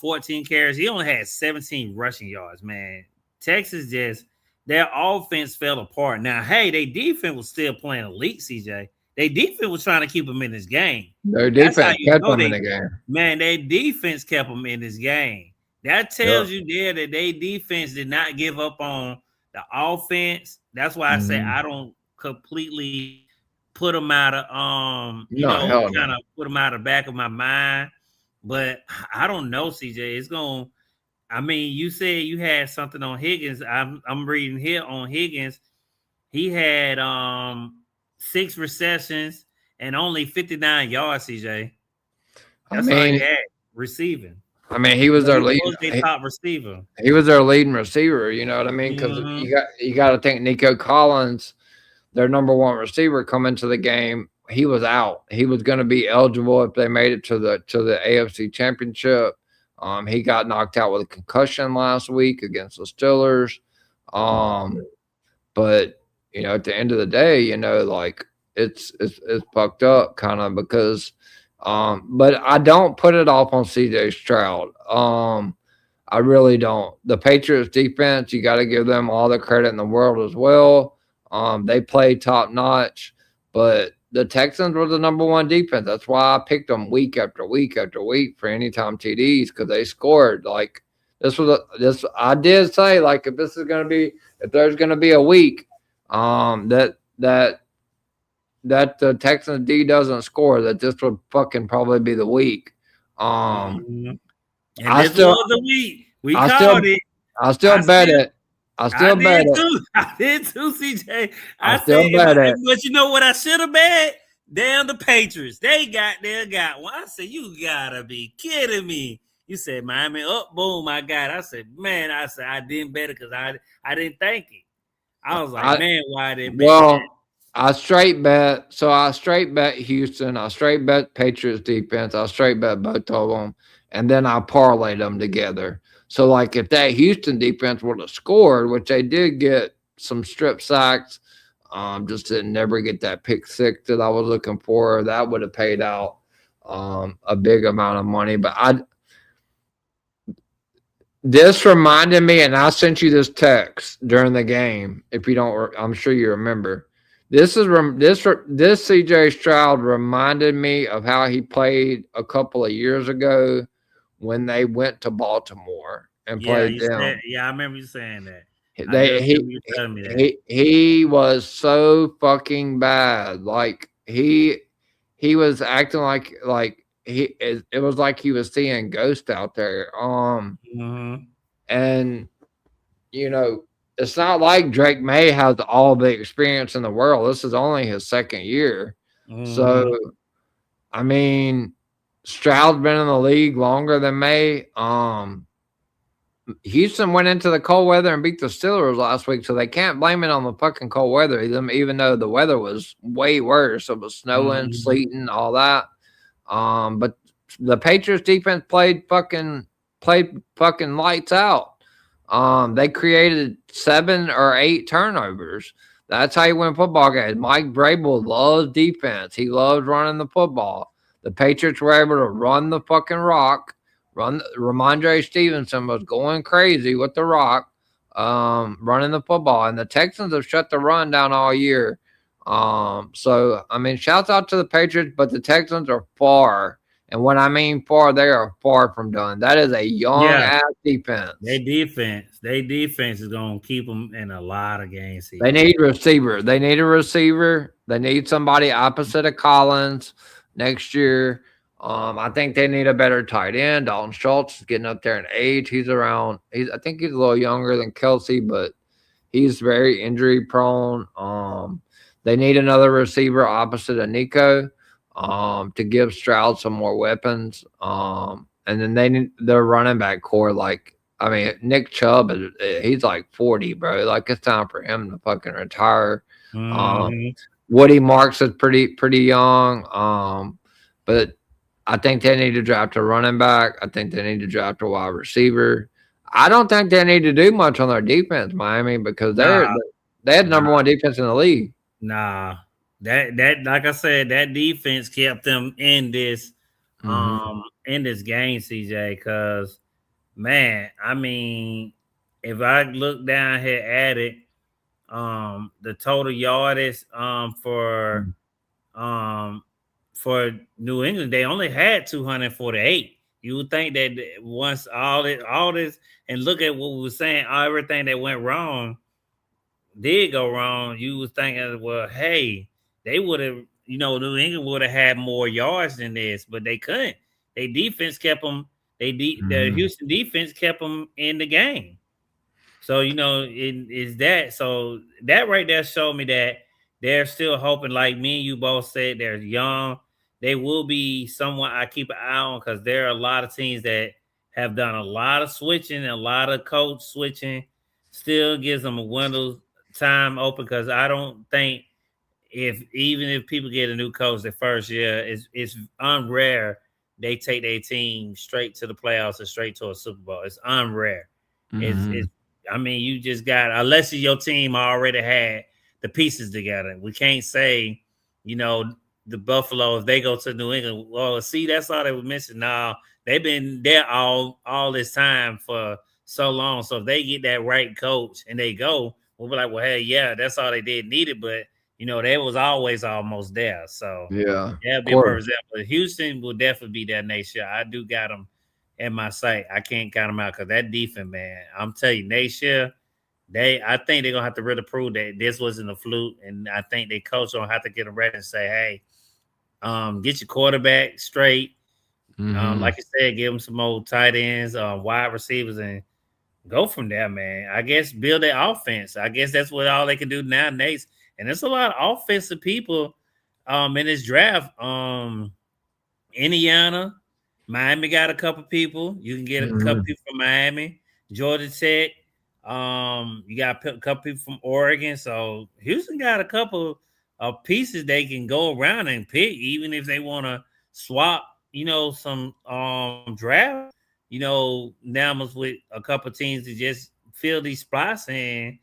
14 carries. He only had 17 rushing yards, man. Texas their offense fell apart. Now, hey, their defense was still playing elite, CJ. Their defense was trying to keep them in this game. Their defense kept them in the game. Man, their defense kept them in this game. That tells you there that their defense did not give up on the offense. That's why I say I don't completely put them out of kind of put them out of the back of my mind. But I don't know, CJ. It's going to I mean, you said you had something on Higgins. I'm reading here on Higgins. He had 6 receptions and only 59 yards, CJ. That's all he had receiving. I mean, he was their top receiver. He was their leading receiver, you know what I mean? Because you got to think Nico Collins, their number 1 receiver, come into the game. He was out. He was going to be eligible if they made it to the AFC Championship. He got knocked out with a concussion last week against the Steelers. But you know, at the end of the day, you know, like it's fucked up kind of because but I don't put it off on CJ Stroud. I really don't. The Patriots defense, you got to give them all the credit in the world as well. They played top notch, but the Texans were the number 1 defense. That's why I picked them week after week after week for anytime TDs because they scored. Like I did say like if there's going to be a week that the Texans D doesn't score, that this would fucking probably be the week. And this was the week we called it. I still bet it. I bet it. I did too, CJ. I still bet it. But you know what I should have bet? Damn, the Patriots. They got one. I said, you gotta be kidding me. You said Miami up, boom, I got it. I said, man, I didn't bet it because I didn't think it. I was like, I man, why they bet that? well, I straight bet. So I straight bet Houston. I straight bet Patriots defense. I straight bet both of them, and then I parlayed them together. So like if that Houston defense would have scored, which they did get some strip sacks, just didn't never get that pick six that I was looking for. That would have paid out a big amount of money. But this reminded me, and I sent you this text during the game. If you don't, I'm sure you remember. This CJ Stroud reminded me of how he played a couple of years ago when they went to Baltimore and Yeah, played you said. them. Yeah, I remember you saying that. I do They remember you telling me that. he was so fucking bad. Like he was acting like it was like he was seeing ghosts out there. Mm-hmm. And you know, it's not like Drake May has all the experience in the world. This is only his second year. So, Mm-hmm. I mean, Stroud's been in the league longer than May. Houston went into the cold weather and beat the Steelers last week, so they can't blame it on the fucking cold weather, even though the weather was way worse. It was snowing, Mm-hmm. sleeting, all that. But the Patriots defense played fucking lights out. They created 7 or 8 turnovers. That's how you win football games. Mike Vrabel loves defense. He loves running the football. The Patriots were able to run the fucking rock. Ramondre Stevenson was going crazy with the rock, running the football, and the Texans have shut the run down all year. So I mean, shouts out to the Patriots, but the Texans are far, and when I mean far, they are far from done. That is a young Yeah, ass defense. their defense is gonna keep them in a lot of games. They need a receiver. They need a receiver. They need somebody opposite of Collins next year. I think they need a better tight end. Dalton Schultz is getting up there in age. I think he's a little younger than Kelsey, but he's very injury prone. They need another receiver opposite of Nico, to give Stroud some more weapons. And then they need their running back core. Like, I mean, Nick Chubb he's like 40, bro. Like it's time for him to fucking retire. Mm-hmm. Woody Marks is pretty young. But I think they need to draft a running back. I think they need to draft a wide receiver. I don't think they need to do much on their defense, Miami, because Nah, they had nah, number one defense in the league. nah. That like I said, that defense kept them Mm-hmm. in this game, CJ. Because man, I mean, if I look down here at it, the total yardage um for New England, they only had 248. You would think that once all this, and look at what we were saying, everything that went wrong did go wrong. You was thinking, well, hey, they would have, New England would have had more yards than this, but they couldn't. They defense kept them. The Mm-hmm. Houston defense kept them in the game. So it is that. So that right there showed me that they're still hoping. Like me and you both said, they're young. They will be someone I keep an eye on because there are a lot of teams that have done a lot of switching, a lot of coach switching. Still gives them a window time open because I don't think even if people get a new coach the first year, it's unrare they take their team straight to the playoffs or straight to a Super Bowl. It's unrare. It's Mm-hmm. I mean, you just got unless your team already had the pieces together. We can't say, the Buffalo if they go to New England. Well, see, that's all they were missing. Now they've been there all this time for so long. So if they get that right coach and they go, we'll be like, well, hey, yeah, that's all they did needed. But they was always almost there. So Yeah, that'd of be a perfect course. example. Houston will definitely be that next year. I do got them in my sight. I can't count them out because that defense, man, I'm telling you, next year, I think they're gonna have to really prove that this wasn't a fluke. And I think they coach gonna have to get them ready and say, hey, get your quarterback straight. Mm-hmm. Like you said, give them some old tight ends, wide receivers, and go from there, man. I guess build their offense. I guess that's what all they can do now, Nate. And there's a lot of offensive people in this draft. Indiana, Miami got a couple people. You can get a couple Mm-hmm. people from Miami, Georgia Tech. You got a couple people from Oregon, so Houston got a couple of pieces they can go around and pick, even if they want to swap, some draft, numbers with a couple teams to just fill these spots and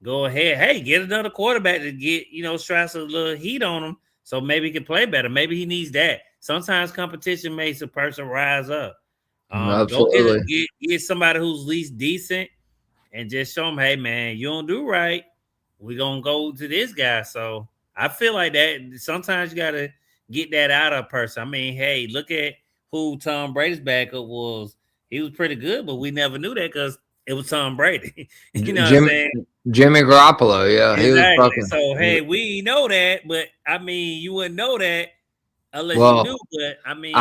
go ahead. Hey, get another quarterback to get Strauss a little heat on him, so maybe he can play better. Maybe he needs that. Sometimes competition makes a person rise up. Go get somebody who's least decent and just show them, hey man, you don't do right, we're gonna go to this guy. So I feel like that sometimes you gotta get that out of a person. I mean, hey, look at who Tom Brady's backup was. He was pretty good, but we never knew that because it was Tom Brady. You know what I'm saying? Jimmy Garoppolo, yeah, he was Exactly. fucking. So hey, we know that, but I mean, you wouldn't know that unless Well, you knew. But I mean,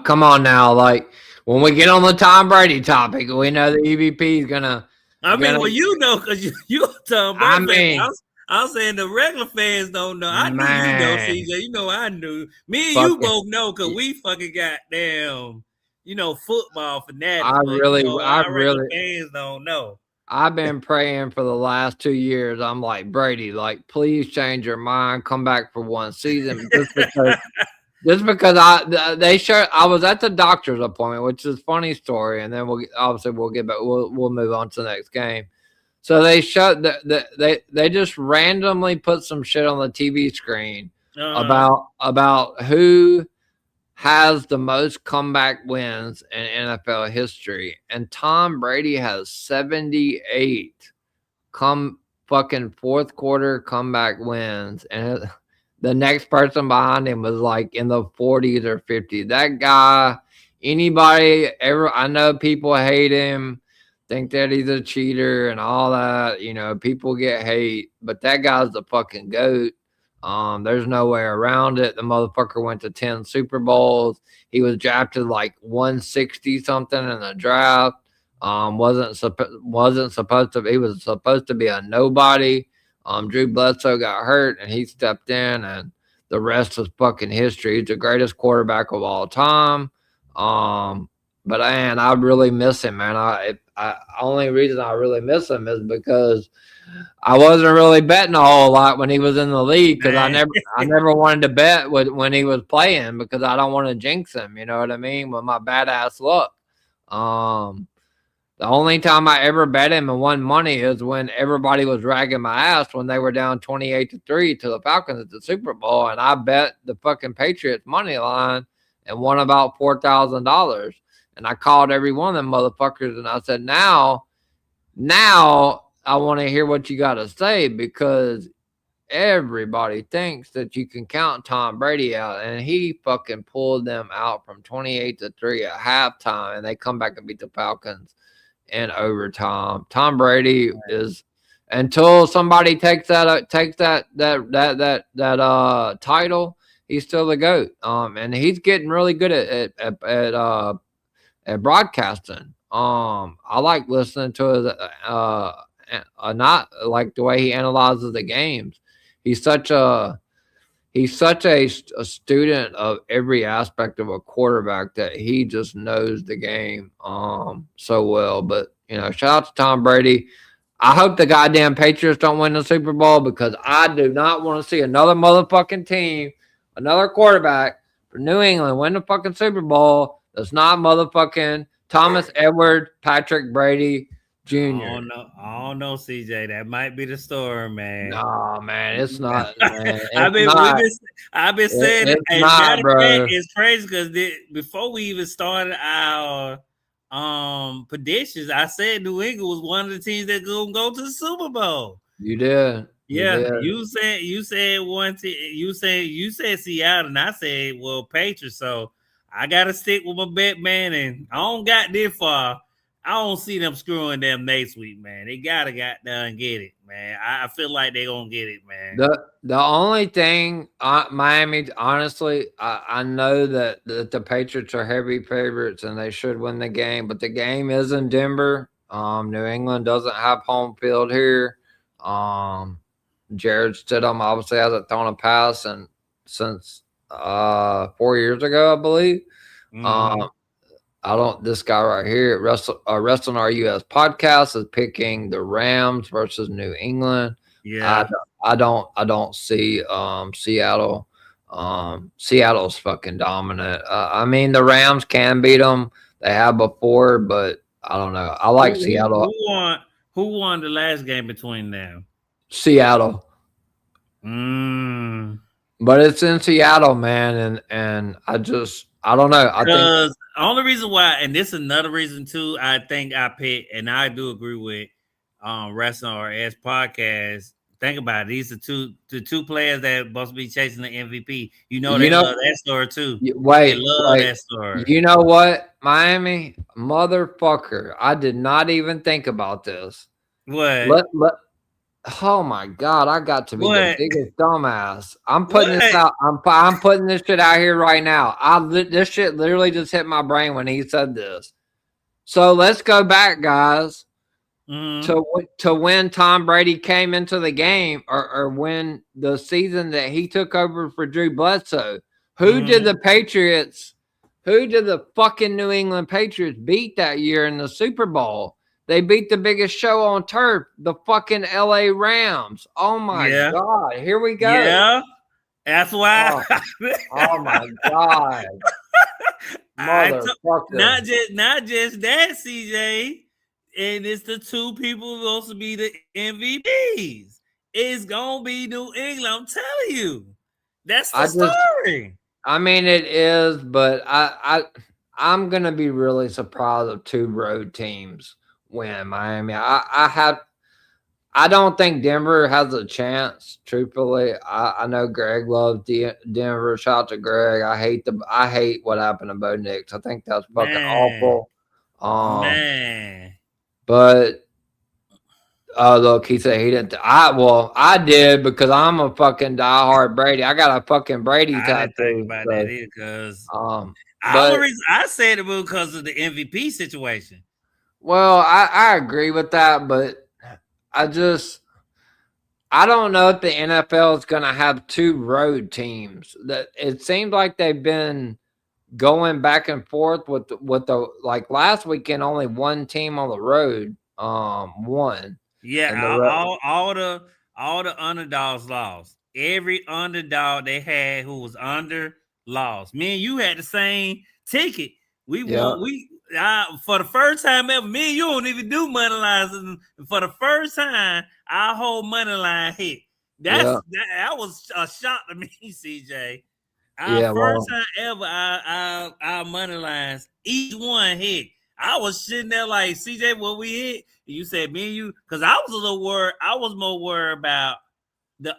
come on now, like when we get on the Tom Brady topic, we know the EVP is gonna. well, you know, because you a Tom Brady I fan. mean, I was saying the regular fans don't know. I knew you know, man, CJ. You know, I knew. Me and you fucking, both know because we fucking got damn, football fanatics. I But our regular really, fans don't know. I've been praying for the last 2 years. I'm like, Brady, like, please change your mind, come back for one season, just because I was at the doctor's appointment, which is a funny story, and then we'll get back. We'll move on to the next game. So they they just randomly put some shit on the TV screen about who has the most comeback wins in NFL history, and Tom Brady has 78 fucking fourth quarter comeback wins, and the next person behind him was like in the 40s or 50s. That guy, anybody ever, I know people hate him, think that he's a cheater and all that. People get hate, but that guy's the fucking GOAT. There's no way around it. The motherfucker went to 10 Super Bowls. He was drafted like 160 something in the draft. Wasn't supposed to. He was supposed to be a nobody. Drew Bledsoe got hurt and he stepped in, and the rest is fucking history. He's the greatest quarterback of all time. But man, I really miss him, man. Only reason I really miss him is because I wasn't really betting a whole lot when he was in the league because I never wanted to bet when he was playing because I don't want to jinx him. You know what I mean? With my badass luck. The only time I ever bet him and won money is when everybody was dragging my ass when they were down 28-3 to the Falcons at the Super Bowl, and I bet the fucking Patriots money line and won about $4,000. And I called every one of them motherfuckers and I said, now I want to hear what you got to say because everybody thinks that you can count Tom Brady out, and he fucking pulled them out from 28-3 at halftime, and they come back and beat the Falcons in overtime. Tom Brady is, until somebody takes that title, he's still the GOAT. And he's getting really good at broadcasting. I like listening to his not like the way he analyzes the games. He's such a student of every aspect of a quarterback that he just knows the game so well. But shout out to Tom Brady. I hope the goddamn Patriots don't win the Super Bowl because I do not want to see another motherfucking team, another quarterback for New England win the fucking Super Bowl that's not motherfucking Thomas Edward Patrick Brady Jr. I don't know, CJ. That might be the story, man. No, man, it's not. Man. I've been saying it. As a matter of fact, it's crazy because before we even started our predictions, I said New England was one of the teams that gonna go to the Super Bowl. You did. You said one team. You said Seattle, and I said Patriots. So I gotta stick with my bet, man. And I don't got this far. I don't see them screwing them next week, man. They gotta get it, man. I feel like they gonna get it, man. The only thing, Miami, honestly, I know that the Patriots are heavy favorites and they should win the game, but the game is in Denver. New England doesn't have home field here. Jared Stidham obviously hasn't thrown a pass since 4 years ago, I believe. I don't. This guy right here, Wrestling RUS podcast, is picking the Rams versus New England. I, Yeah. I don't see Seattle. Seattle's fucking dominant. I mean, the Rams can beat them. They have before, but I don't know. I like Seattle. Who won the last game between them? Seattle, Mm. but it's in Seattle, man, and I don't know. I think Because only reason why, and this is another reason too, I think I picked, and I do agree with Wrestling or S podcast. Think about it. These are the two players that supposed to be chasing the MVP. You know you they know. love that story too. They Wait, love wait. that story. You know what, Miami motherfucker? I did not even think about this. What? Let Oh my god, I got to be the What? biggest dumbass. I'm putting this What? out. I'm putting this shit out here right now. This shit literally just hit my brain when he said this. So let's go back, guys, Mm-hmm. to when Tom Brady came into the game, or when the season that he took over for Drew Bledsoe. Who did the Patriots? Who did the fucking New England Patriots beat that year in the Super Bowl? They beat the biggest show on turf, the fucking LA Rams. Oh my Yeah. god, here we go. Yeah. That's why. Oh my god, motherfucker! Not just that, CJ. And it's the two people supposed to be the MVPs. It's gonna be New England. I'm telling you, that's the story. I mean, it is, but I'm gonna be really surprised if two road teams win. Miami. I don't think Denver has a chance. Truthfully, I know Greg loves Denver. Shout out to Greg. I hate what happened to Bo Nix. I think that's fucking awful. Man, but look, he said he didn't. I did because I'm a fucking diehard Brady. I got a fucking Brady tattoo. I didn't think about that either because but reason I said it was because of the MVP situation. Well, I agree with that, but I don't know if the NFL is going to have two road teams. That it seems like they've been going back and forth with the like last weekend. Only one team on the road won. Yeah, all the underdogs lost. Every underdog they had who was under lost. Me and you had the same ticket. We won. For the first time ever. Me and you don't even do money lines. And for the first time, our whole money line hit. That was a shock to me, CJ. Our first time ever, our money lines, each one hit. I was sitting there like, CJ, what we hit? And you said me and you, because I was a little worried. I was more worried about the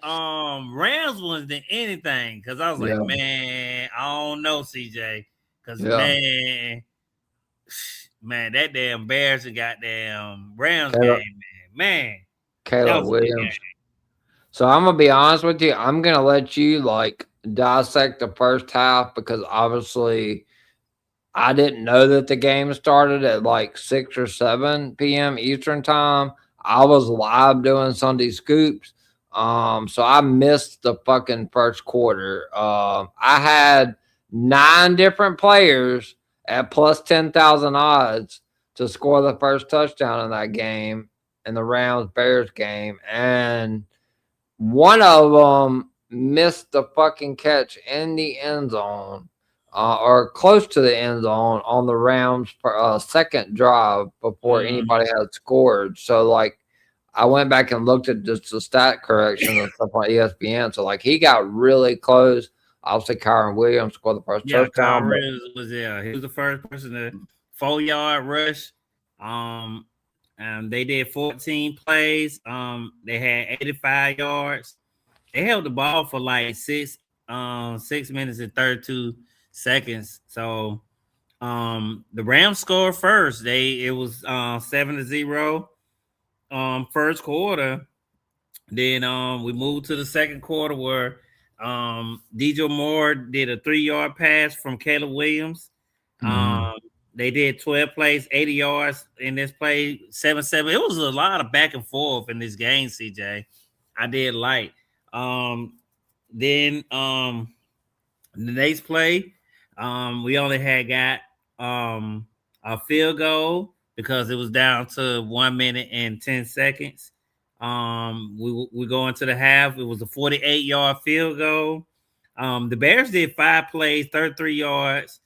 Rams ones than anything. Because I was like, man, I don't know, CJ. Because man, that damn Bears and goddamn Rams game, man. Caleb Williams. So I'm gonna be honest with you. I'm gonna let you like dissect the first half because obviously I didn't know that the game started at like 6 or 7 p.m. Eastern time. I was live doing Sunday Scoops. So I missed the fucking first quarter. I had 9 different players at plus 10,000 odds to score the first touchdown in that game, in the Rams Bears game, and one of them missed the fucking catch in the end zone, or close to the end zone on the Rams' second drive before anybody had scored. So, like, I went back and looked at just the stat correction and stuff on ESPN. So, like, he got really close. Obviously, Kyron Williams scored the first touchdown. Kyron Williams was He was the first person to 4-yard rush. They did 14 plays. They had 85 yards. They held the ball for like 6 minutes and 32 seconds. So the Rams scored first. It was 7-0 first quarter. Then we moved to the second quarter where DJ Moore did a 3-yard pass from Caleb Williams. They did 12 plays, 80 yards in this play, 7-7. It was a lot of back and forth in this game, CJ. I did like. Then the next play, we only had got a field goal because it was down to 1 minute and 10 seconds. We go into the half. It was a 48-yard field goal. The Bears did 5 plays, 33 yards.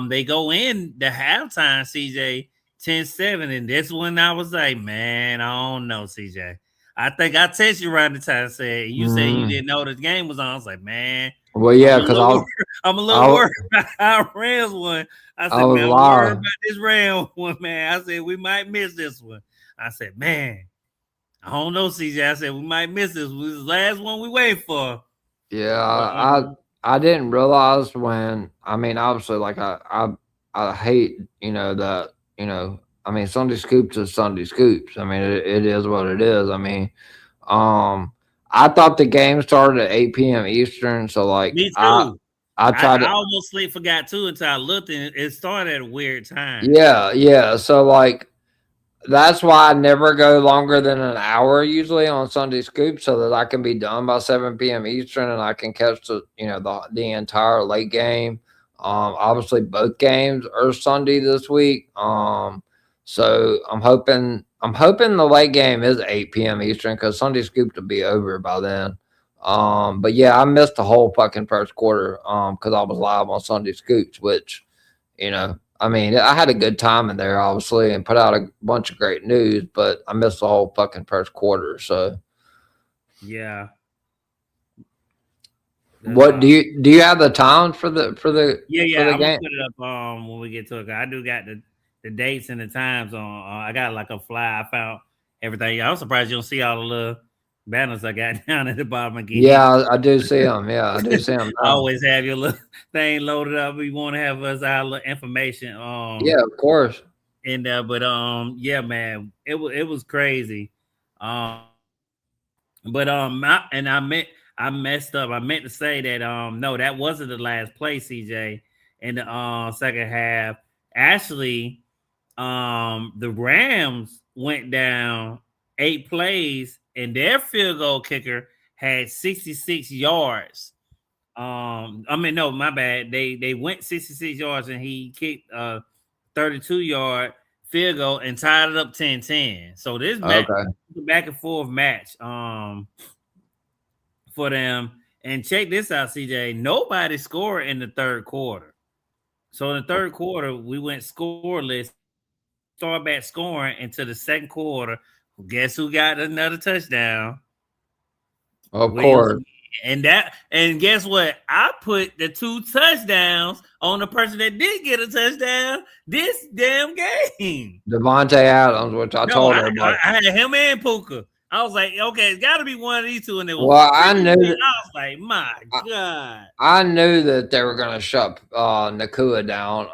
They go in the halftime, CJ, 10-7. And that's when I was like, man, I don't know, CJ. I think I texted you around the time said you said you didn't know the game was on. I was like, man, Well, yeah, because I'm a little worried about our Rams one. I said, man, I'm worried about this Rams one, man. I said, we might miss this one. I said, man, I don't know, CJ. I said, we might miss this. This is the last one we wait for. Yeah, I didn't realize when, I mean, obviously, like, I hate, that, I mean, Sunday Scoops is Sunday Scoops. I mean, it is what it is. I mean, I thought the game started at 8 p.m. Eastern, so, like, me too. I tried to. I almost forgot too until I looked and it started at a weird time. Yeah. So, like, that's why I never go longer than an hour usually on Sunday Scoop, so that I can be done by 7 p.m. Eastern and I can catch the entire late game. Obviously both games are Sunday this week. So I'm hoping the late game is 8 p.m. Eastern because Sunday Scoop will be over by then. But yeah, I missed the whole fucking first quarter because I was live on Sunday Scoops, which I mean, I had a good time in there, obviously, and put out a bunch of great news, but I missed the whole fucking first quarter. So, yeah. What do you have the time for the yeah for the I'm game? gonna put it up when we get to it. I do got the dates and the times on. I got like a fly. I found everything. I was surprised you don't see all the little banners I got down at the bottom again. Yeah, I do see them. Yeah, I do see them. I always have your little thing loaded up. We want to have us our little information. Yeah, of course. And but yeah, man, it was crazy. But I messed up. I meant to say that no, that wasn't the last play, CJ. In the second half, actually, the Rams went down 8 plays, and their field goal kicker had 66 yards. I mean, no, my bad. They went 66 yards, and he kicked 32-yard field goal and tied it up 10-10. So this match, back and forth match for them. And check this out, CJ. Nobody scored in the third quarter. So in the third quarter, we went scoreless, start back scoring into the second quarter. Guess who got another touchdown? Of course. And guess what? I put the 2 touchdowns on the person that did get a touchdown this damn game. Devontae Adams, which I told her about. I had him and Puka. I was like, okay, it's got to be one of these two. And it was well, I knew. I was like, my God. I knew that they were going to shut Nakua down.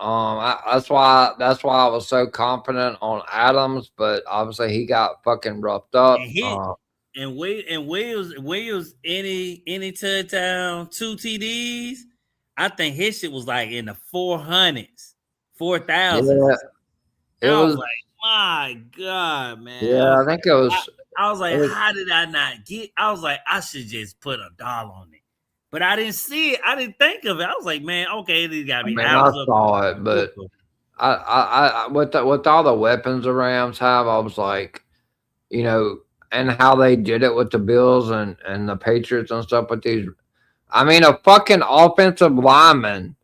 That's why I was so confident on Adams, but obviously he got fucking roughed up. And Williams any touchdown, 2 TDs. I think his shit was like in the 400s, 4,000. Yeah, I was like, my God, man. Yeah, I think it was. I was like, how did I not get? I was like, I should just put $1 on it, but I didn't see it. I didn't think of it. I was like, man, okay, these got to be. I saw it, but I with all the weapons the Rams have, I was like, and how they did it with the Bills and the Patriots and stuff with these. I mean, a fucking offensive lineman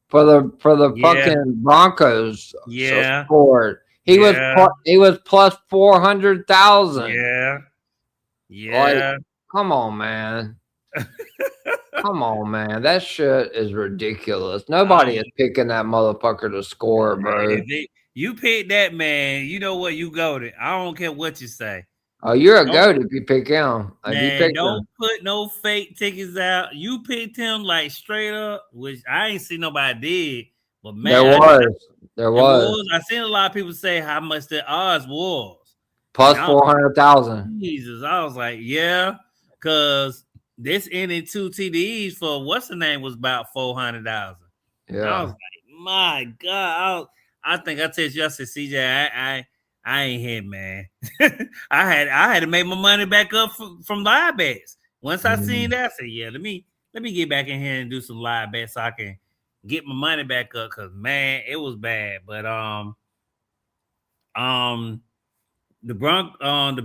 for the fucking Broncos scored. He was plus 400,000. Yeah. Like, come on, man. Come on, man. That shit is ridiculous. Nobody is picking that motherfucker to score, bro. You pick that, man. You know what? You goated. I don't care what you say. Oh, you're a goat if you pick him. Man, don't put no fake tickets out. You picked him like straight up, which I ain't see nobody did. But man, there was. I seen a lot of people say how much the odds was. Plus 400,000. Jesus, I was like, yeah, because this ended 2 TDs for what's the name was about 400,000. Yeah, I was like, my God, I think I told you, I said, CJ, I ain't here, man. I had to make my money back up from live bets. Once I seen that, I said, yeah, let me get back in here and do some live bets so I can get my money back up, because man, it was bad. But The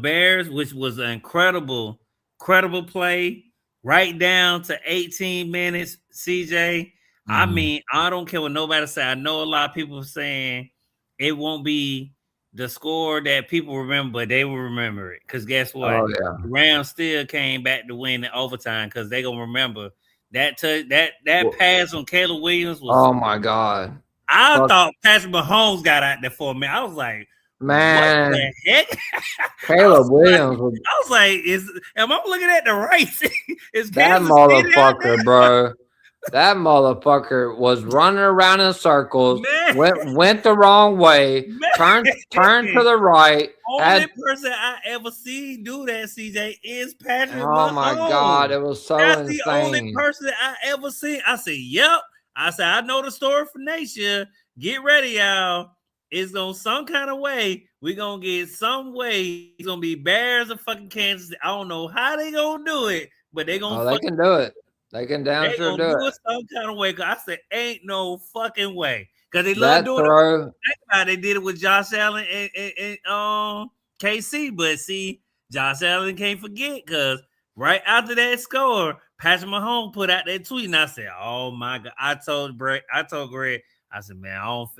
Bears, which was an incredible play, right down to 18 minutes. CJ, I mean, I don't care what nobody say. I know a lot of people saying it won't be the score that people remember, but they will remember it. Because guess what? Oh yeah. The Rams still came back to win in overtime because they gonna remember that pass on Caleb Williams was. Oh my God. I Fuck, thought Patrick Mahomes got out there for a minute. I was like, what the man, heck? Caleb Williams was I was like, am I looking at the right? Is that Kansas City out there? motherfucker, bro. That motherfucker was running around in circles, Man, went the wrong way, turned to man. the right, Only had person I ever see do that, CJ, is Patrick oh my God, Mahomes. it was so That's the only insane. person I ever seen. I said, yep. I said, I know the story for next year. Get ready, y'all. It's gonna some kind of way. We're gonna get some way. It's gonna be Bears or fucking Kansas. I don't know how they gonna do it, but they gonna They can do it. They can damn they sure gonna do do it. it some kind of way. Cause I said, ain't no fucking way. Cause they love That doing it. throw, Think about it, they did it with Josh Allen and KC, but see, Josh Allen can't forget because right after that score, Patrick Mahomes put out that tweet, and I said, "Oh my God!" I told Greg, I said, "Man,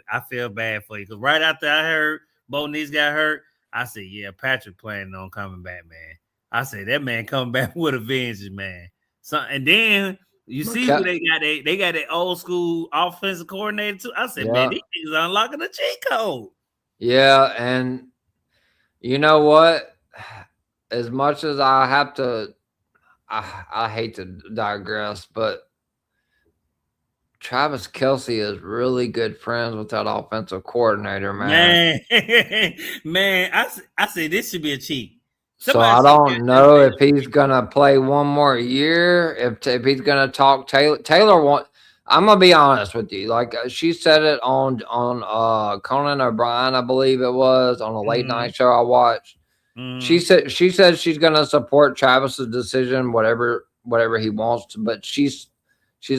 I feel bad for you because right after I heard both knees got hurt, I said, yeah, Patrick planning on coming back, man. I said that man coming back with a vengeance, man. So and then you see who they got. They got that old school offensive coordinator too. I said, man, yeah, these niggas unlocking the cheat code. yeah, and you know what? As much as I have to, I hate to digress, but Travis Kelsey is really good friends with that offensive coordinator, man. Man, man, I say this should be a cheat. So Somebody I should get don't this know man. if he's gonna play one more year. If he's gonna talk Taylor want. I'm gonna be honest with you. Like she said it on Conan O'Brien, I believe it was on a late Mm-hmm. night show I watched. Mm-hmm. She said she's gonna support Travis's decision, whatever he wants to. But she's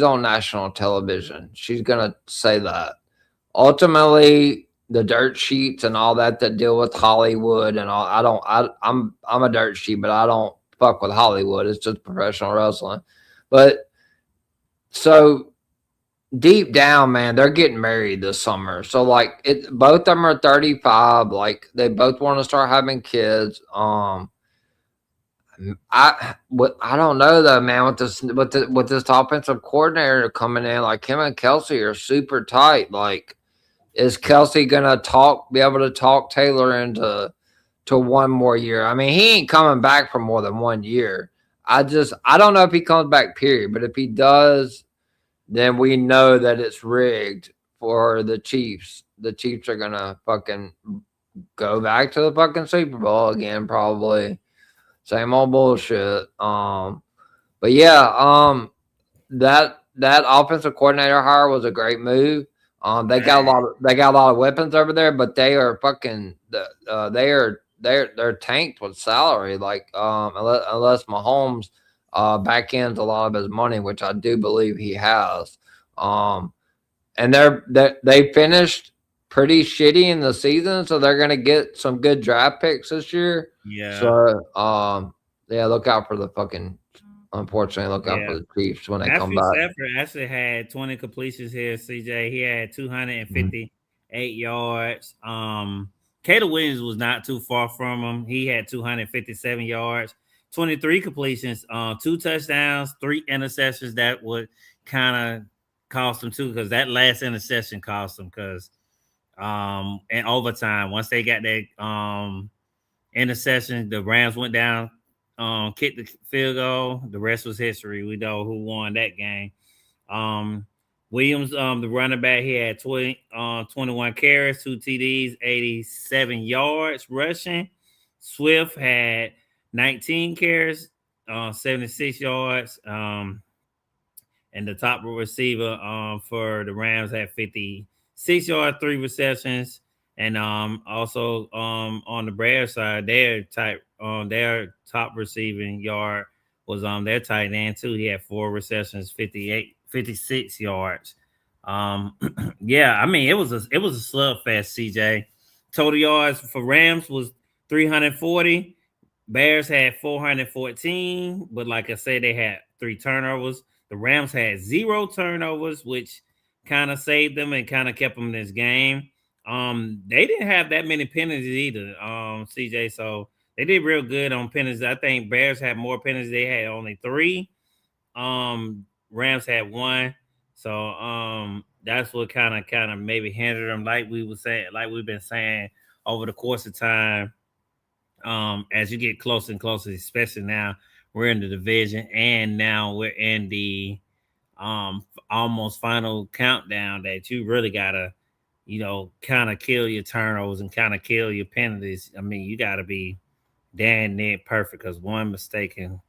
on national television. She's gonna say that ultimately the dirt sheets and all that deal with Hollywood and all. I'm a dirt sheet, but I don't fuck with Hollywood. It's just professional wrestling. But so deep down, man, they're getting married this summer. So like both of them are 35. Like they both want to start having kids. I don't know though, man. With this offensive coordinator coming in, like him and Kelsey are super tight. Like, is Kelsey gonna be able to talk Taylor into one more year? I mean, he ain't coming back for more than 1 year. I don't know if he comes back, period. But if he does, then we know that it's rigged for the Chiefs. The Chiefs are gonna fucking go back to the fucking Super Bowl again, probably. Same old bullshit. But yeah, that offensive coordinator hire was a great move. They got a lot of weapons over there, but they are fucking they're tanked with salary. Like unless Mahomes back ends a lot of his money, which I do believe he has. And they finished pretty shitty in the season, so they're gonna get some good draft picks this year. Yeah. So yeah, look out for the fucking. Unfortunately, look out for the Chiefs when they come back. Stafford actually had 20 completions here, CJ. He had 258 yards. Caleb Williams was not too far from him. He had 257 yards, 23 completions, 2 touchdowns, 3 interceptions. That would kind of cost him too, because that last interception cost him because in overtime, once they got that interception, the Rams went down, kicked the field goal. The rest was history. We know who won that game. Williams, the running back, he had 21 carries, 2 TDs, 87 yards rushing. Swift had 19 carries, 76 yards. And the top receiver for the Rams had 56 yards, 3 receptions. And also on the Bears side, their top receiving yard was their tight end too. He had 4 receptions, 56 yards. Yeah, I mean it was a slugfest, CJ. Total yards for Rams was 340. Bears had 414, but like I said, they had 3 turnovers. The Rams had 0 turnovers, which kind of saved them and kind of kept them in this game. They didn't have that many penalties either, CJ. So they did real good on penalties. I think Bears had more penalties. They had only 3. Rams had 1. So that's what kind of maybe hindered them, like we were saying, like we've been saying over the course of time. As you get closer and closer, especially now we're in the division and now we're in the almost final countdown that you really gotta, kind of kill your turnovers and kind of kill your penalties. I mean, you gotta be damn near perfect because one mistake can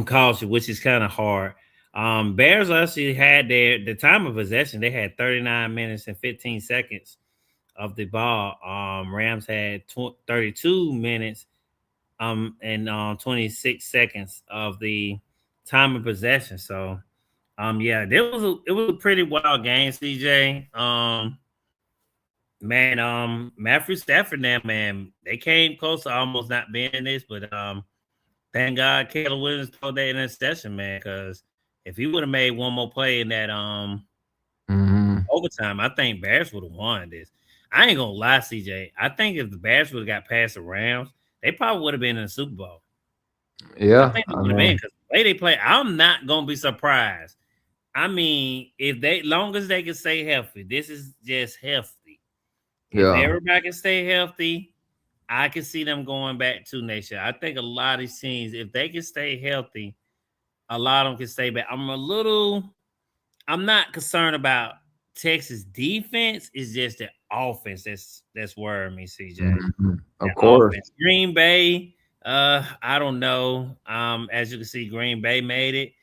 cost you, which is kind of hard. Bears actually had the time of possession. They had 39 minutes and 15 seconds of the ball. Rams had 32 minutes and 26 seconds of the time of possession. So yeah, it was a pretty wild game, CJ. Man, Matthew Stafford now, man, they came close to almost not being in this, but thank God Caleb Williams threw that interception, man, because if he would have made one more play in that overtime, I think Bears would have won this. I ain't gonna lie, CJ. I think if the Bears would have got past the Rams, they probably would have been in the Super Bowl. Yeah, I think they would have been because the way they play, I'm not gonna be surprised. I mean, if they long as they can stay healthy, this is just healthy. If everybody can stay healthy, I can see them going back to nation. I think a lot of these teams, if they can stay healthy, a lot of them can stay back. I'm not concerned about Texas defense. It's just the offense that's worrying me, CJ. Mm-hmm. Of course. Offense. Green Bay, I don't know. As you can see, Green Bay made it.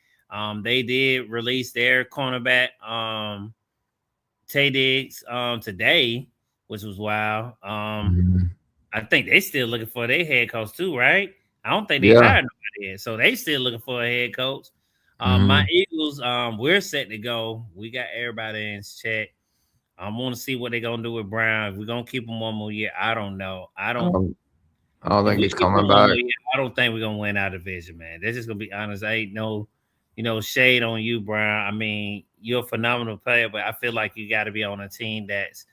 They did release their cornerback, Tay Diggs, today, which was wild. I think they still looking for their head coach too, right? I don't think they hired nobody yet, so they still looking for a head coach. My Eagles, we're set to go. We got everybody in check. I want to see what they're gonna do with Brown. If we're gonna keep him one more year, I don't know. I don't think he's coming back. I don't think we're gonna win our division, man. That's just gonna be honest. I ain't no, shade on you, Brown. I mean, you're a phenomenal player, but I feel like you got to be on a team that's,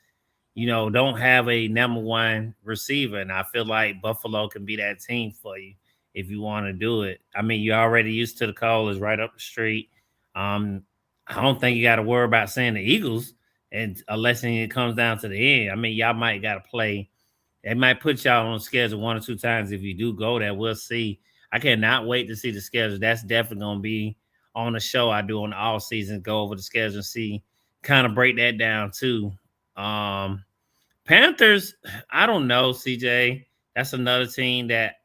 don't have a number one receiver, and I feel like Buffalo can be that team for you if you want to do it. I mean, you're already used to the call is right up the street. I don't think you got to worry about saying the Eagles, and unless it comes down to the end. I mean, y'all might got to play. They might put y'all on the schedule 1 or 2 times if you do go there. We'll see. I cannot wait to see the schedule. That's definitely going to be on the show I do on the off season. Go over the schedule and see, kind of break that down too. Panthers, I don't know, CJ. That's another team that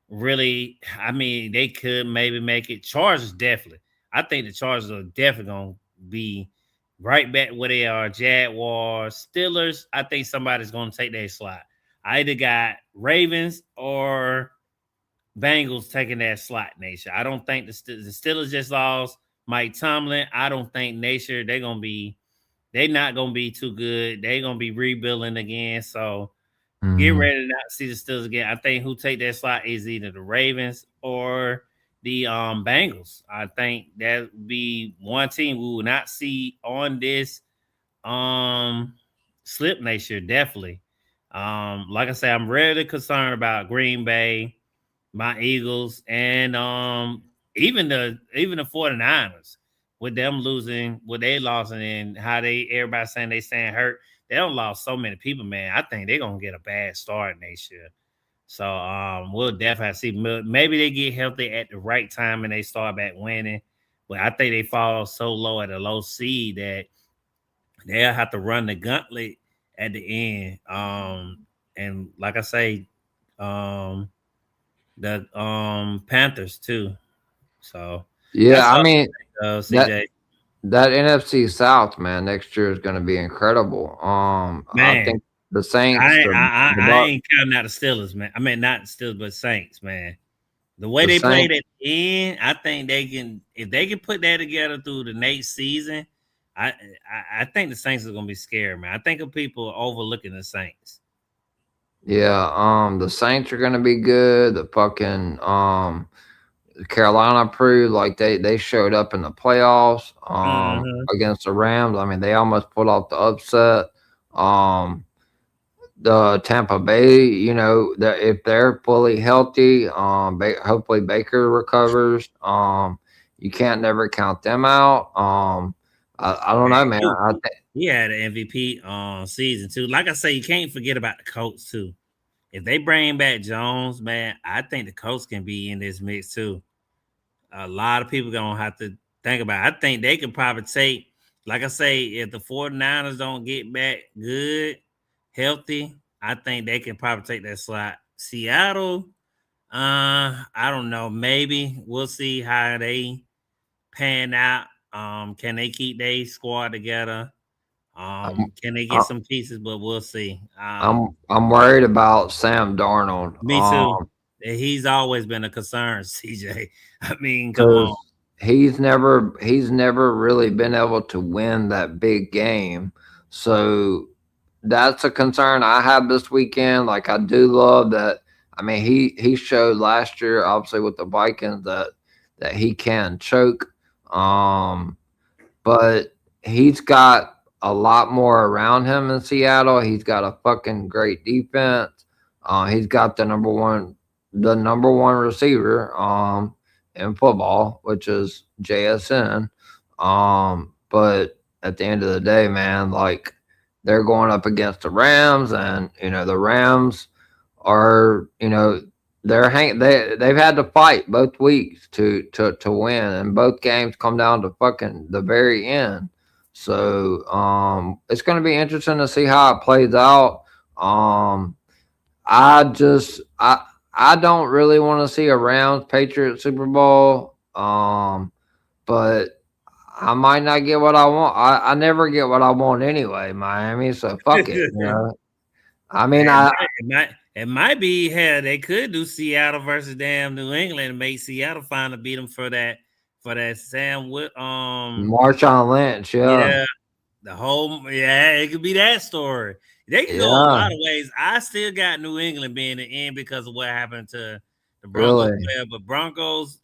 really, I mean, they could maybe make it. Chargers, definitely. I think the Chargers are definitely going to be right back where they are. Jaguars, Steelers, I think somebody's going to take their slot. I either got Ravens or Bengals taking that slot, Nation. I don't think the Steelers just lost Mike Tomlin. I don't think Nation, they're not going to be too good. They're going to be rebuilding again. So get ready to not see the Steelers again. I think who take that slot is either the Ravens or the Bengals. I think that would be one team we will not see on this slip Nation, definitely. Like I said, I'm really concerned about Green Bay, my Eagles, and even the 49ers with them losing, what they lost, and how everybody saying they staying hurt. They don't lost so many people, man. I think they're gonna get a bad start next year. So we'll definitely see. Maybe they get healthy at the right time and they start back winning. But I think they fall so low at a low seed that they'll have to run the gauntlet at the end. And like I say, the Panthers too. So yeah, I mean, CJ. That NFC South, man, next year is going to be incredible. I think the Saints. I ain't counting out the Steelers, man. I mean, not the Steelers, but Saints, man. The way they played at the end, I think they can. If they can put that together through the next season, I think the Saints are gonna be scary, man. I think people are overlooking the Saints. Yeah, the Saints are gonna be good. The fucking Carolina proved like they showed up in the playoffs Mm-hmm. against the Rams. I mean, they almost pulled off the upset. Um, the Tampa Bay, that if they're fully healthy, hopefully Baker recovers. You can't never count them out. I don't know, Man, man. I think he had an MVP season too. Like I say, you can't forget about the Colts too. If they bring back Jones, man, I think the Colts can be in this mix too. A lot of people gonna have to think about it. I think they could probably take, like I say, if the 49ers don't get back good, healthy, I think they can probably take that slot. Seattle, I don't know. Maybe we'll see how they pan out. Can they keep their squad together? I'm Can they get I- some pieces? But we'll see. I'm worried about Sam Darnold. Me too. He's always been a concern, CJ. I mean, come on. Because he's never really been able to win that big game. So that's a concern I have this weekend. Like I do love that. I mean, he showed last year, obviously with the Vikings, that he can choke. But he's got a lot more around him in Seattle. He's got a fucking great defense. He's got the number one receiver in football, which is JSN. But at the end of the day, man, like they're going up against the Rams, and the Rams are they've had to fight both weeks to win, and both games come down to fucking the very end. So it's going to be interesting to see how it plays out. I just I don't really want to see a Rams Patriots Super Bowl. But I might not get what I want. I never get what I want anyway, Miami. So fuck it. I mean, It might be hell. They could do Seattle versus damn New England and make Seattle finally beat them for that Sam Marshawn Lynch, yeah, yeah, it could be that story. They can go a yeah, lot of ways. I still got New England being the end because of what happened to the Broncos really, player, but Broncos,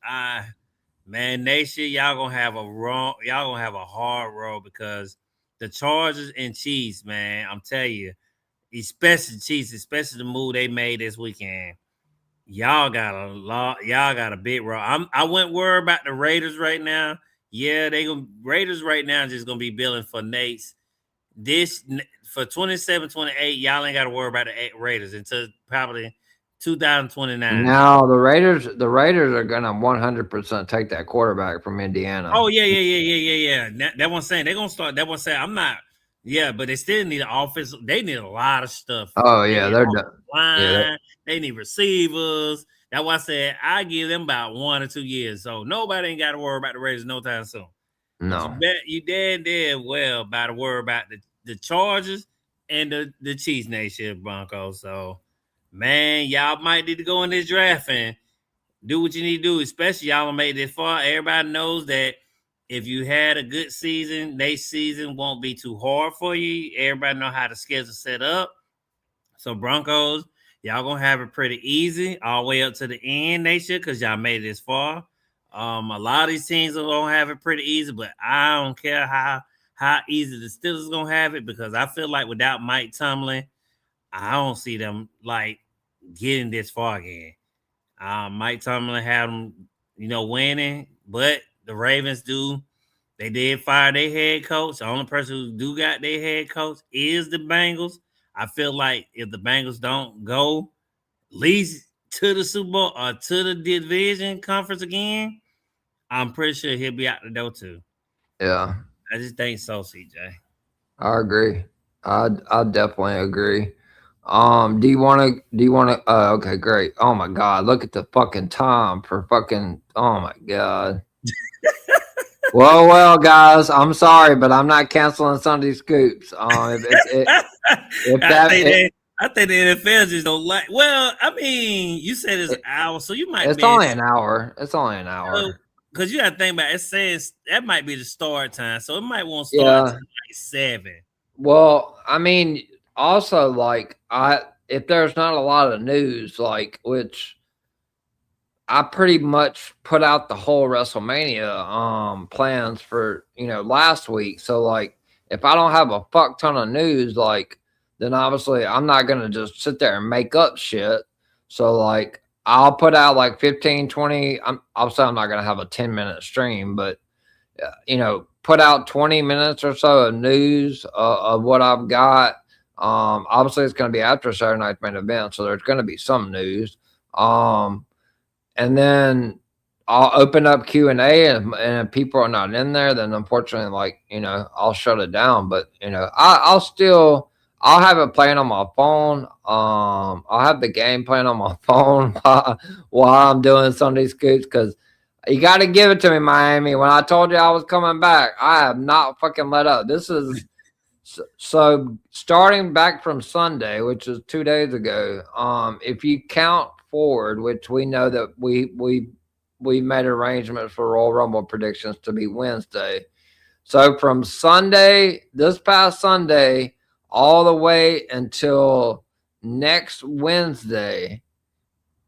man, next year y'all gonna have a hard road because the Chargers and Chiefs, man, I'm telling you, especially Chiefs, especially the move they made this weekend. Y'all got a lot. Y'all got a big row. I wouldn't worry about the Raiders right now. Yeah, Raiders right now just gonna be billing for Nate's. This for 27, 28, y'all ain't got to worry about the Raiders until probably 2029. now the Raiders are gonna 100% take that quarterback from Indiana. Oh yeah. That one saying they're gonna start. That one saying I'm not. Yeah, but they still need an offense. They need a lot of stuff. Oh They yeah, need they're offensive done. Yeah, line. They need receivers. That's why I said I give them about 1 or 2 years. So nobody ain't got to worry about the Raiders no time soon. But you no, bet you dead well about to worry about the Chargers and the Chiefs next year, Broncos. So man, y'all might need to go in this draft and do what you need to do, especially y'all made it far. Everybody knows that if you had a good season, next season won't be too hard for you. Everybody know how the schedule set up. So Broncos, y'all gonna have it pretty easy all the way up to the end next year because y'all made it this far. A lot of these teams are gonna have it pretty easy, but I don't care how easy the Steelers gonna have it because I feel like without Mike Tomlin, I don't see them like getting this far again. Mike Tomlin had them, winning, but the Ravens do. They did fire their head coach. The only person who do got their head coach is the Bengals. I feel like if the Bengals don't go at least to the Super Bowl or to the division conference again, I'm pretty sure he'll be out the door too. yeah, I just think so, CJ. I agree. I definitely agree. Do you want to? Okay, great. Oh my God, look at the fucking time for fucking. Oh my God. Well, guys, I'm sorry, but I'm not canceling Sunday scoops. If I that, think it, I think the NFL just don't like. Well, I mean, you said it's an hour, so you might it's be only an hour. It's only an able hour. because you got to think about it. It says that might be the start time, so it might won't start Yeah. until like 7. Well, I mean, also like if there's not a lot of news, like which I pretty much put out the whole WrestleMania plans for last week. So like if I don't have a fuck ton of news, like then obviously I'm not gonna just sit there and make up shit. So like I'll put out like 15, 20. Obviously I'm not gonna have a 10-minute stream, but put out 20 minutes or so of news of what I've got. Obviously it's gonna be after Saturday night's main event, so there's gonna be some news. And then I'll open up Q&A, and if people are not in there, then unfortunately, like, I'll shut it down. But, I'll have it playing on my phone. I'll have the game playing on my phone while I'm doing Sunday Scoops, because you got to give it to me, Miami. When I told you I was coming back, I have not fucking let up. This is so starting back from Sunday, which is 2 days ago. If you count forward, which we know that we made arrangements for Royal Rumble predictions to be Wednesday. So from Sunday, this past Sunday, all the way until next Wednesday,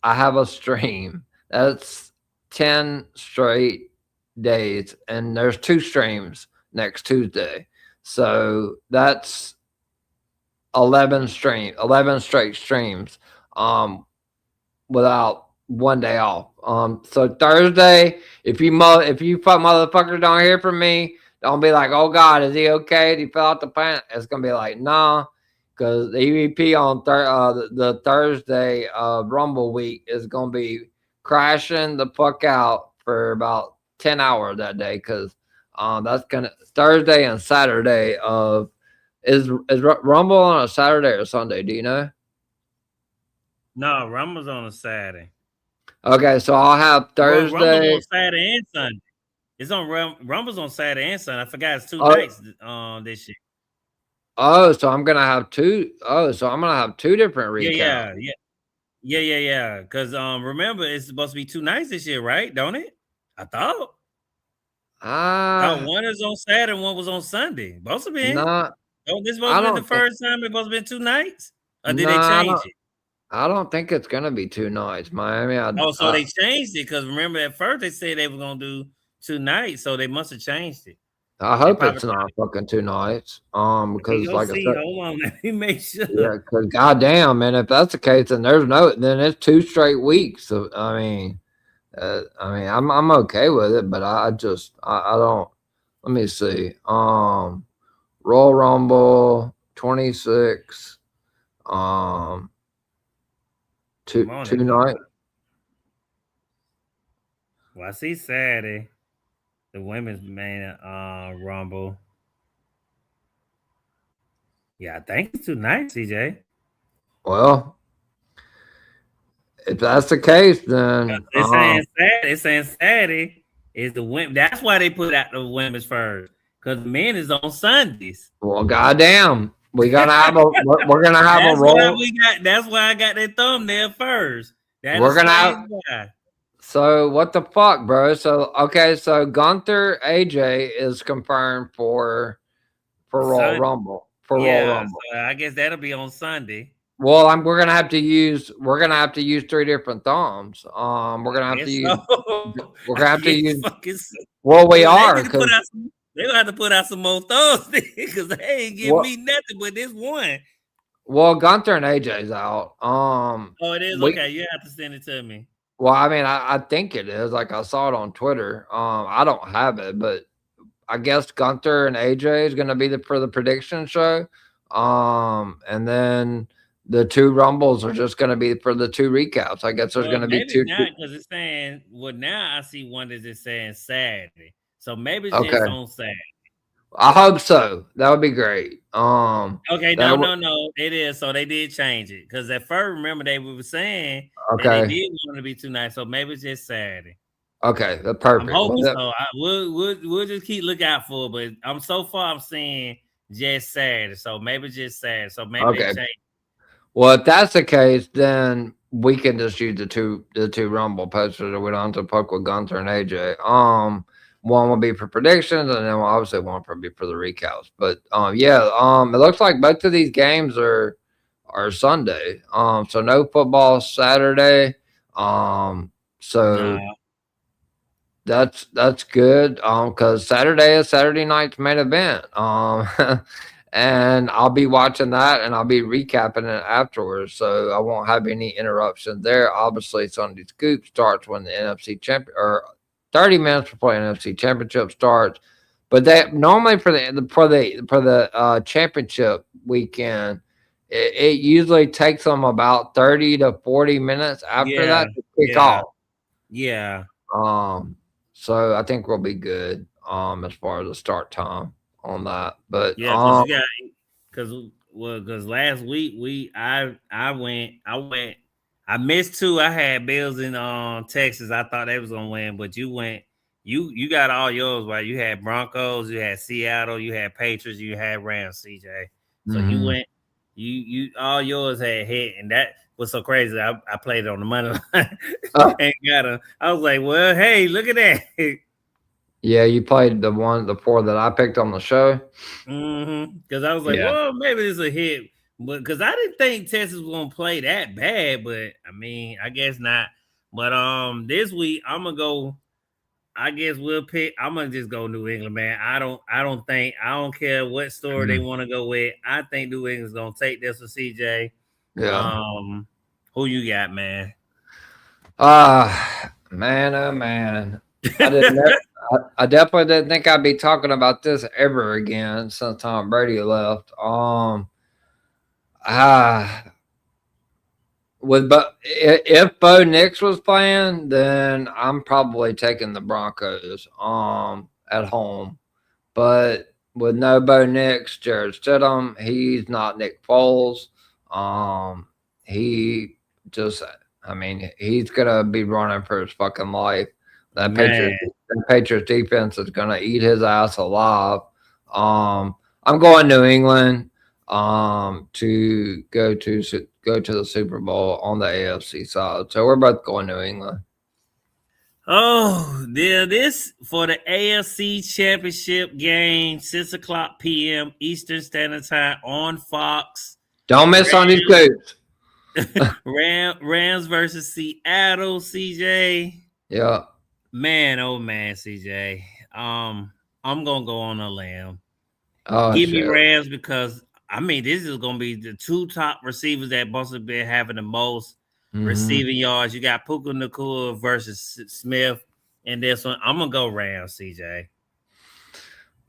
I have a stream. That's 10 straight days, and there's 2 streams next Tuesday. So that's 11 straight streams. Without one day off. So Thursday, if you fuck motherfuckers don't hear from me, don't be like, oh God, is he okay? Did he fell out the plant? It's gonna be like, nah, because the EVP on the Thursday Rumble week is gonna be crashing the fuck out for about 10 hours that day, because that's gonna Thursday and Saturday of is Rumble on a Saturday or Sunday? Do you know? No, Rumble's on a Saturday. Okay, so I'll have Thursday. Rumble's on Saturday and Sunday. It's on Rumble's on Saturday and Sunday. I forgot it's 2 nights this year. Oh, so I'm gonna have 2. Oh, so I'm gonna have 2 different recaps. Yeah. Because remember, it's supposed to be 2 nights this year, right? Don't it? I thought. One is on Saturday, one was on Sunday. Both have been. Nah, this supposed to be the first time it supposed to be 2 nights? Or did they change it? I don't think it's gonna be 2 nights, Miami. So they changed it, because remember at first they said they were gonna do 2 nights, so they must have changed it. I hope it's not fucking 2 nights. Because like I said, hold on, let me make sure. Yeah, because goddamn, man, if that's the case, then then it's 2 straight weeks. So I mean, I'm okay with it, but I don't. Let me see. Royal Rumble 26. Two nights. Well, I see Saturday, the women's main Rumble. Yeah, I think it's 2 nights, CJ. Well, if that's the case, then it's saying Saturday is the women. That's why they put out the women's first, because men is on Sundays. Well, goddamn. We're gonna have a roll. That's why I got that thumbnail first. We're gonna have. So what the fuck, bro? So okay, so Gunther AJ is confirmed for Royal Rumble. Royal Rumble. So I guess that'll be on Sunday. Well, we're gonna have to use 3 different thumbs. We're gonna have to use. We're gonna have to use. Well, we are because. They're gonna have to put out some more thumbs because they ain't give me nothing but this one. Well, Gunther and AJ's out. It is okay. You have to send it to me. Well, I mean, I think it is. Like I saw it on Twitter. I don't have it, but I guess Gunther and AJ is gonna be for the prediction show. And then the 2 Rumbles are just gonna be for the 2 recaps. I guess there's gonna be 2. Because it's saying, now I see one that's just saying Saturday. So maybe it's just on Saturday. I hope so. That would be great. Okay, no, it is. So they did change it, because at first, remember, they were saying that they did want to be 2 nights. So maybe it's just Saturday. Okay, that's perfect. I'm hoping so. We'll just keep look out for it. But I'm seeing just Saturday. So maybe just Saturday. So maybe they change. Well, if that's the case, then we can just use the two Rumble posters, or we don't have to poke with Gunther and AJ. One will be for predictions, and then obviously one will be for the recaps. But yeah, it looks like both of these games are Sunday. So no football Saturday. So Nah, that's good. Because Saturday is Saturday night's main event. And I'll be watching that, and I'll be recapping it afterwards, so I won't have any interruption there. Obviously, Sunday Scoop starts when the NFC champion, or 30 minutes before the NFC Championship starts. But they normally for the championship weekend, it usually takes them about 30 to 40 minutes after yeah, that to kick yeah, off. yeah, Um, so I think we'll be good as far as the start time on that. But yeah. Because you got because last week I missed two. I had Bills in Texas. I thought they was gonna win, but you got all yours right. You had Broncos, you had Seattle, you had Patriots, you had Rams, CJ. So you mhm. went you all yours had hit, and that was so crazy. I played it on the money line Oh, and got a. I was like, well, hey, look at that. yeah, you played the four that I picked on the show. Because I was like, Yeah, well, maybe it's a hit, but because I didn't think Texas was gonna play that bad, but I mean, I guess not. But this week I'm gonna go. I guess we'll pick. I'm gonna just go New England, man. I don't care what story they mhm, want to go with. I think New England's gonna take this with CJ. yeah. Who you got, man? Man, oh man, I didn't. I definitely didn't think I'd be talking about this ever again since Tom Brady left. Ah, but if Bo Nix was playing, then I'm probably taking the Broncos at home. But with no Bo Nix, Jared Stidham, he's not Nick Foles. Um, he just, I mean, he's gonna be running for his fucking life. Man, That Patriots defense is gonna eat his ass alive. I'm going New England to go to the Super Bowl on the AFC side. So we're both going New England. oh, there this for the AFC Championship game, 6 o'clock p.m. Eastern Standard Time on Fox. Don't miss on these scoops. Rams versus Seattle, CJ. Yeah. Man, oh man, CJ. I'm gonna go on a limb. Oh Give me shit. Rams because I mean this is gonna be the two top receivers that must have been having the most Mm-hmm. receiving yards. You got Puka Nakua versus Smith, and this one I'm gonna go Rams, CJ.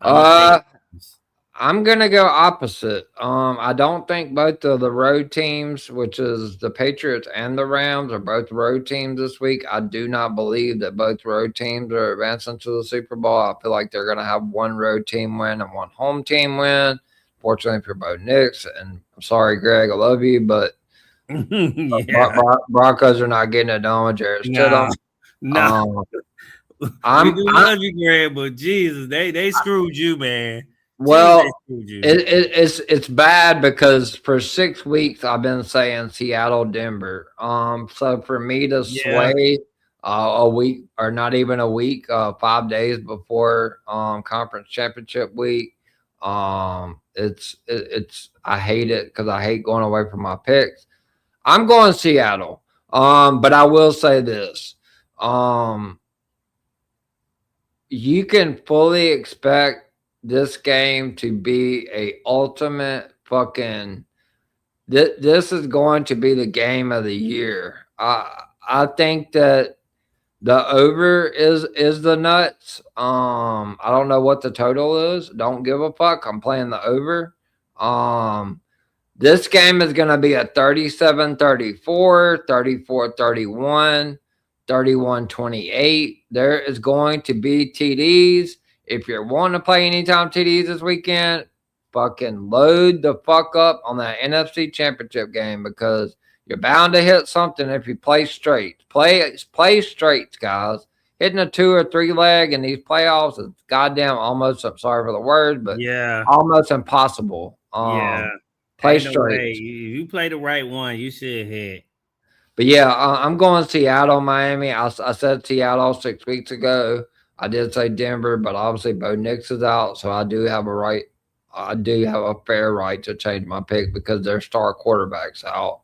I'm gonna take Uh, Rams. I'm gonna go opposite. I don't think both of the road teams, which is the Patriots and the Rams, are both road teams this week. I do not believe that both road teams are advancing to the Super Bowl. I feel like they're gonna have one road team win and one home team win. Fortunately for both Knicks, and I'm sorry, Greg, I love you, but Yeah, Broncos are not getting it done with Jared no, Stidham. no. Um, We I'm do I love you, Greg, but Jesus, they screwed you, man. Jesus, they well. screwed you. It's bad because for 6 weeks I've been saying Seattle, Denver. So for me to Yeah, sway a week or not even a week, 5 days before conference championship week, it's I hate it because I hate going away from my picks. I'm going Seattle. But I will say this. Um, you can fully expect this game to be a ultimate fucking. This is going to be the game of the year. I think that the over is the nuts. I don't know what the total is. Don't give a fuck. I'm playing the over. Um, this game is going to be a 37-34, 34-31, 31-28. There is going to be TDs. If you're wanting to play anytime TDs this weekend, fucking load the fuck up on that NFC Championship game because you're bound to hit something if you play straight. Play straight, guys. Hitting a 2 or 3 leg in these playoffs is goddamn almost, I'm sorry for the word, but yeah, almost impossible. yeah. Play Ain't no straight. way. If you play the right one, you should hit. But yeah, I'm going Seattle, Miami. I said Seattle 6 weeks ago. I did say Denver, but obviously Bo Nix is out, so I do have a right. I do have a fair right to change my pick because their star quarterback's out.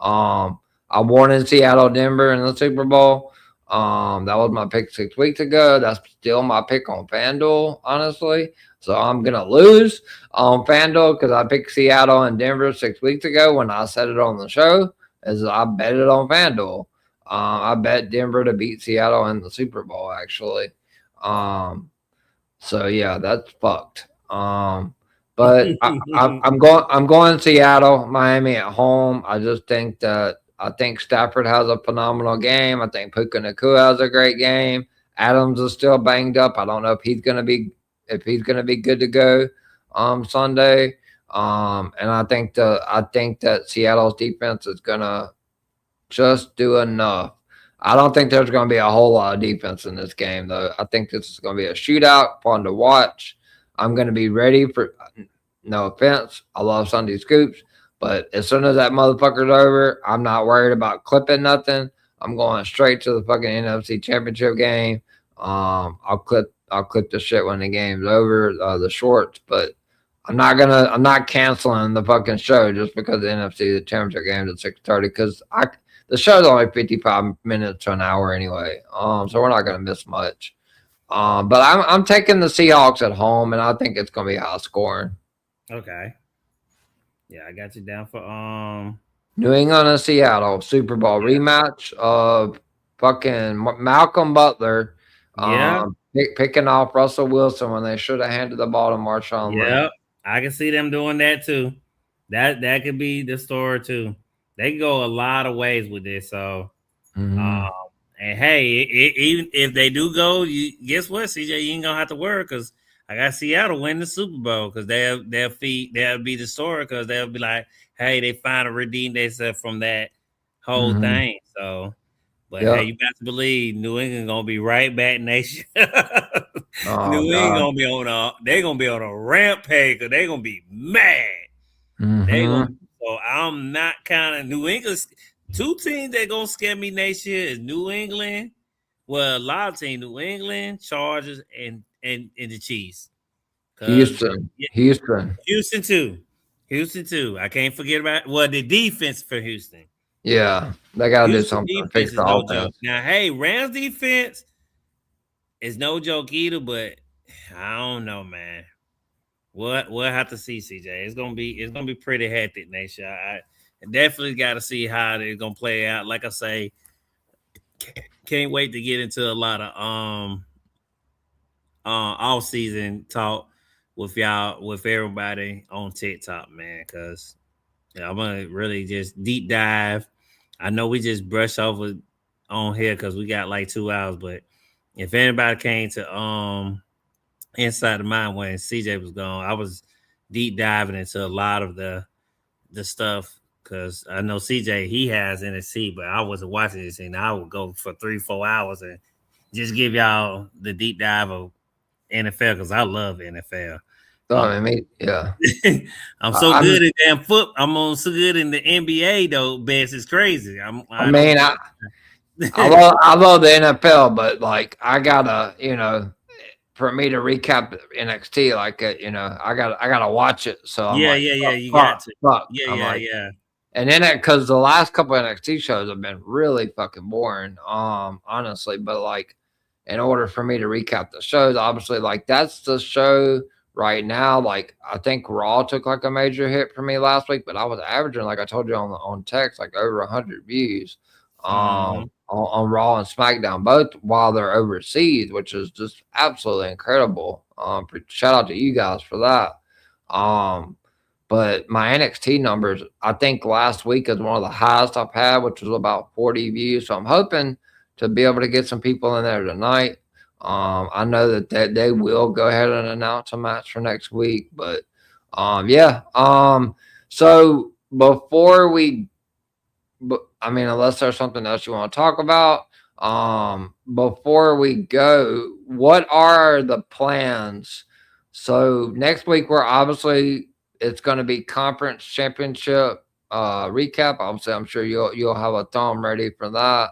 Um, I wanted Seattle, Denver in the Super Bowl. That was my pick 6 weeks ago. That's still my pick on FanDuel, honestly. So I'm gonna lose on FanDuel because I picked Seattle and Denver 6 weeks ago when I said it on the show. Is I bet it on FanDuel. I bet Denver to beat Seattle in the Super Bowl, actually. Um, so yeah, that's fucked. But I'm going Seattle, Miami at home. I think Stafford has a phenomenal game. I think Puka Nakua has a great game. Adams is still banged up. I don't know if he's gonna be good to go Sunday. And I think that Seattle's defense is gonna just do enough. I don't think there's going to be a whole lot of defense in this game, though. I think this is going to be a shootout, fun to watch. I'm going to be ready for. No offense, I love Sunday scoops, but as soon as that motherfucker's over, I'm not worried about clipping nothing. I'm going straight to the fucking NFC Championship game. I'll clip the shit when the game's over, the shorts, but I'm not canceling the fucking show just because the NFC Championship game's at 6:30 because the show's only 55 minutes to an hour anyway. So we're not gonna miss much. But I'm taking the Seahawks at home, and I think it's gonna be high scoring. Okay. Yeah, I got you down for New England and Seattle Super Bowl rematch of fucking Malcolm Butler. yeah. Picking off Russell Wilson when they should have handed the ball to Marshawn Lynch. Yep. I can see them doing that too. That could be the story too. They can go a lot of ways with this. So and hey, even if they do go, you guess what, CJ, you ain't gonna have to worry because I got Seattle win the Super Bowl because they'll be the story because they'll be like, hey, they finally redeemed themselves from that whole thing. So, but hey, you got to believe New England gonna be right back nation. New England gonna be they're gonna be on a rampage because they're gonna be mad. So I'm not kind of New England. Two teams that gonna scare me next year is New England. Well, a lot of teams, New England, Chargers, and the Chiefs. Houston too. I can't forget about the defense for Houston. Yeah, they gotta do something to fix the offense. Now, hey, Rams defense is no joke either, but I don't know, man. We'll have to see, CJ. It's gonna be pretty hectic next year. I definitely got to see how they're gonna play out. Like I say, can't wait to get into a lot of off season talk with y'all, with everybody on TikTok, man. Because I'm gonna really just deep dive. I know we just brush over on here because we got like 2 hours, but if anybody came to Inside the Mind when CJ was gone, I was deep diving into a lot of the stuff because I know CJ, he has NXT, but I wasn't watching this, and I would go for 3-4 hours and just give y'all the deep dive of NFL because I love NFL. I mean, yeah. I'm so good at damn foot. I'm on so good in the NBA though. Best is crazy. I love the NFL, but like I gotta, for me to recap NXT, like I gotta watch it. So I'm you got to. Fuck. Yeah. And then because the last couple of NXT shows have been really fucking boring, honestly. But like, in order for me to recap the shows, obviously, like that's the show right now. Like I think Raw took like a major hit for me last week, but I was averaging, like I told you on text, like over 100 views on Raw and SmackDown, both while they're overseas, which is just absolutely incredible. Shout out to you guys for that. But my NXT numbers, I think last week is one of the highest I've had, which was about 40 views. So I'm hoping to be able to get some people in there tonight. I know that they will go ahead and announce a match for next week, but yeah. So before unless there's something else you want to talk about, before we go, what are the plans? So next week it's going to be conference championship recap. Obviously, I'm sure you'll have a thumb ready for that.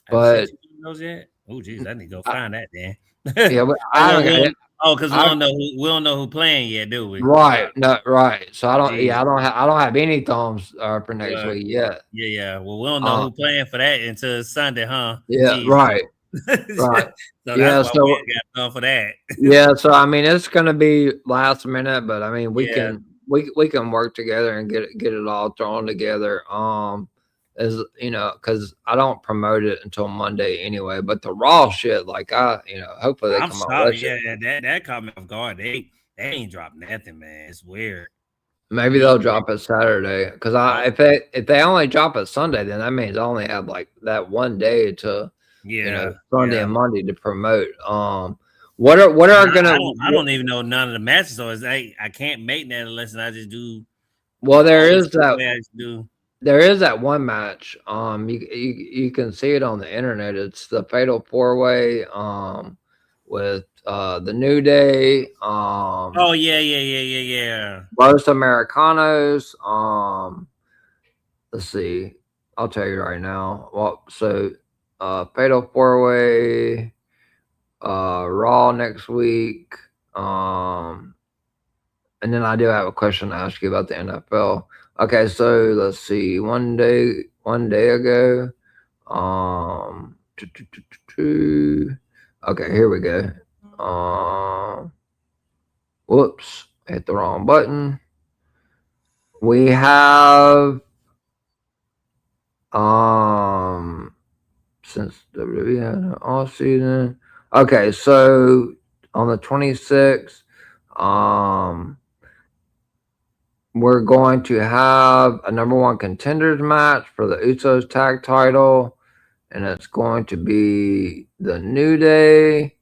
Have you But sent you those yet? Oh, geez, I need to go I, find that then. yeah, but Oh, I well, haven't got it. because I we don't know who playing yet, do we? right, no, right. So I don't. Jeez. Yeah, I don't have any thumbs for next Well, week yet. yeah. Well, we don't know Uh, who playing for that until Sunday, huh? yeah, Jeez. right, So right. that's Yeah, why we so ain't got none for that. yeah, so I mean, it's gonna be last minute, but I mean, Yeah. we can work together and get it all thrown together. As you know, because I don't promote it until Monday anyway. But the raw shit, like hopefully they I'm come out sorry. with it. Yeah, that caught me off guard. They ain't dropped nothing, man. It's weird. Maybe They they'll ain't drop it Saturday. Because oh, if they only drop it Sunday, then that means I only have like that one day to yeah, Sunday yeah. and Monday to promote. What And are gonna I don't even know none of the matches, so it's I can't make that unless I just do well there old is school that way I used to do. There is that one match. You can see it on the internet. It's the Fatal Four Way. With the New Day. Oh yeah. Los Americanos. Let's see. I'll tell you right now. Well, so Fatal Four Way. Raw next week. And then I do have a question to ask you about the NFL. Okay, so let's see. One day ago. Um, okay, here we go. Whoops, hit the wrong button. We have since WWE had an off season. Okay, so on the 26th, we're going to have a number one contenders match for the Usos tag title, and it's going to be the New Day.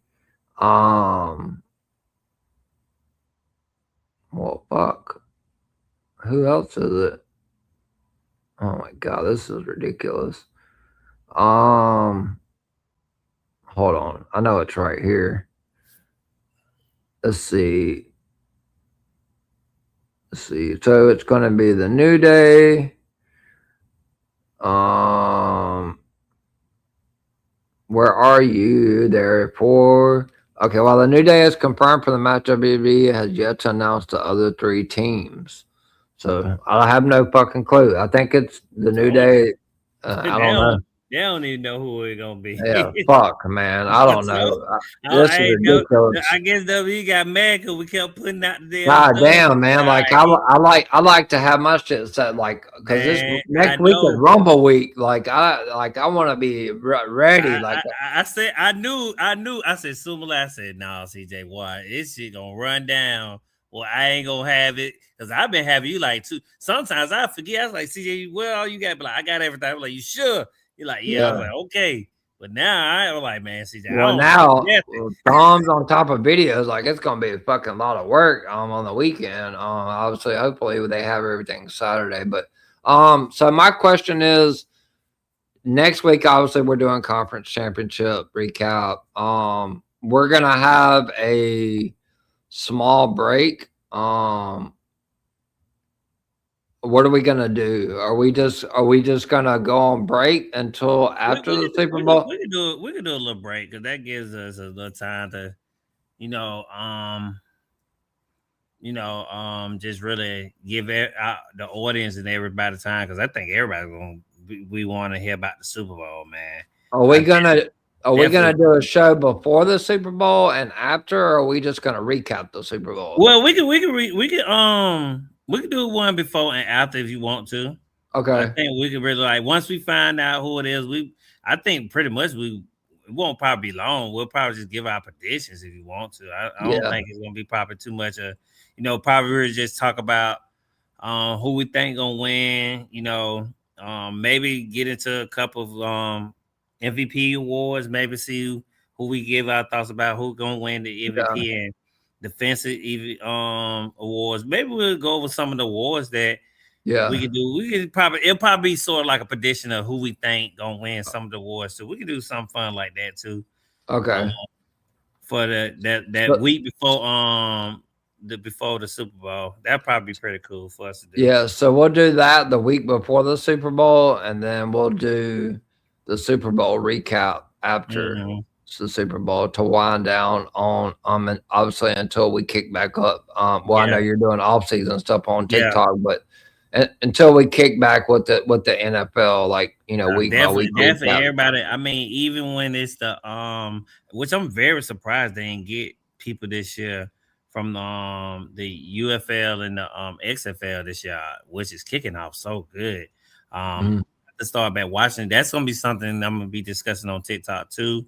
Well, fuck. Who else is it? Oh my god, this is ridiculous. Hold on. I know it's right here. Let's see. So it's going to be the New Day. Where are you there for? Okay, well, the New Day is confirmed for the match. WWE has yet to announce the other three teams. So I have no fucking clue. I think it's the New Oh, Day. I don't know. they don't even know who it's gonna Yeah, be. fuck, man. I don't know. This is ridiculous. I guess WWE got mad because we kept putting out the damn God stuff. damn, man! All Like right, I like to have my shit set like because this man. I next week is know. Rumble week. I want to be ready. I said I knew. I said Sumala. I said no, CJ. Why this shit gonna run down? Well, I ain't gonna have it because I've been having you like two. Sometimes I forget. I was like, CJ, well, you got, but like, I got everything. I'm like, you sure? You're like, yeah. I was Yeah. like, okay. But now I'm like, man, CJ, I Well, don't now know. thumbs on top of videos, like it's gonna be a fucking lot of work. On the weekend. Obviously, hopefully they have everything Saturday. But so my question is, next week, obviously, we're doing conference championship recap. We're gonna have a small break. What are we gonna do? Are we just gonna go on break until after the Super Bowl? We could do a little break because that gives us a little time to, you know, just really give the audience and everybody time because I think everybody's gonna we want to hear about the Super Bowl, man. Are we I gonna are we gonna definitely. do a show before the Super Bowl and after, or are we just gonna recap the Super Bowl? Well, we could do one before and after if you want to. But I Okay. think we could really like once we find out who it is. I think pretty much it won't probably be long. We'll probably just give our predictions if you want to. I don't Yeah. think it's gonna be probably too much. Probably really just talk about who we think gonna win. Maybe get into a couple of MVP awards. Maybe see who we give our thoughts about who gonna win the Yeah. MVP and defensive awards. Maybe we'll go over some of the awards that we Yeah. could do. It'll probably be sort of like a prediction of who we think gonna win some of the awards. So we could do something fun like that too. Um, Okay. for that But week before before the Super Bowl. That'd probably be pretty cool for us to do. Yeah, so we'll do that the week before the Super Bowl, and then we'll do the Super Bowl recap after Mhm. the Super Bowl to wind down on and obviously until we kick back up. Well, I know Yeah. you're doing off season stuff on Yeah. TikTok, but until we kick back with the NFL, like week by week Definitely recap. everybody. I mean, even when it's the which I'm very surprised they didn't get people this year from the UFL and the XFL this year, which is kicking off so good. Mhm. To start back watching, that's gonna be something I'm gonna be discussing on TikTok too.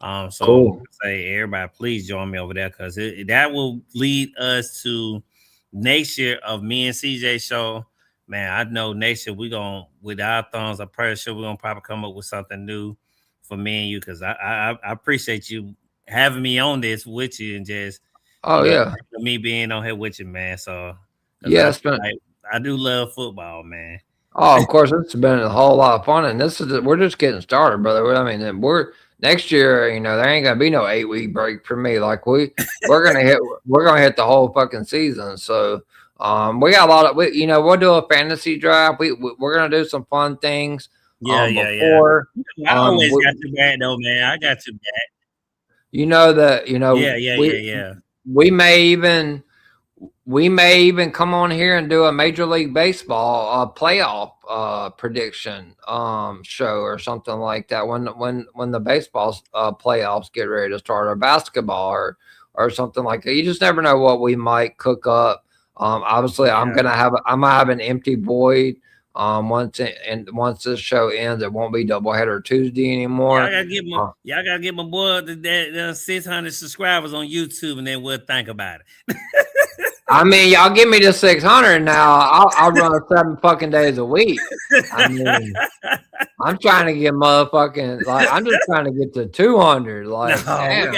So Cool. say everybody, please join me over there because that will lead us to next year of me and CJ show. Man, I know next year we gonna with our thumbs. I'm pretty sure we're gonna probably come up with something new for me and you because I appreciate you having me on this with you and just Oh yeah, me being on here with you, man. So 'cause yeah. It's been I do love football, man. Oh, of course, it's been a whole lot of fun, and we're just getting started, brother. I mean, we're next year. There ain't gonna be no 8 week break for me. Like we're gonna hit the whole fucking season. So, we got a lot of we'll do a fantasy draft. We're gonna do some fun things. Yeah. Before I always got your back though, man. I got your back. Yeah. We may even come on here and do a Major League Baseball playoff prediction show or something like that when the baseball playoffs get ready to start, or basketball or something like that. You just never know what we might cook up. Obviously, Yeah. I'm gonna have an empty void. Once this show ends, it won't be doubleheader Tuesday anymore. Y'all gotta get my boy the 600 subscribers on YouTube, and then we'll think about it. I mean, y'all give me the 600 now. I'll run 7 fucking days a week. I mean, I'm trying to get motherfucking I'm just trying to get to 200. Like, no, damn. we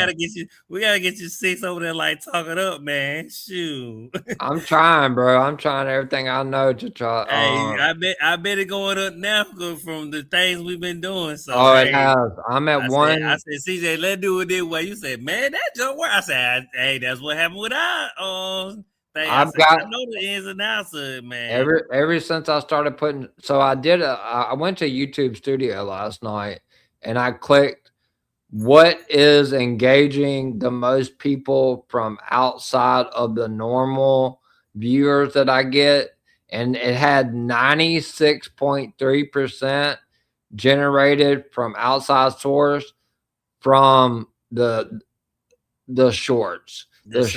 gotta get you 6 over there, like talking up, man. Shoot. I'm trying, bro. I'm trying everything I know to try. Hey, I bet it going up now from the things we've been doing. So it has. I'm at one. I said, CJ, let's do it this way. You said, man, that don't work. I said, hey, that's what happened with our thing. I know the ins and outs of it, man. Ever since I started putting, so I went to YouTube Studio last night and I clicked what is engaging the most people from outside of the normal viewers that I get, and it had 96.3% generated from outside source from the shorts. The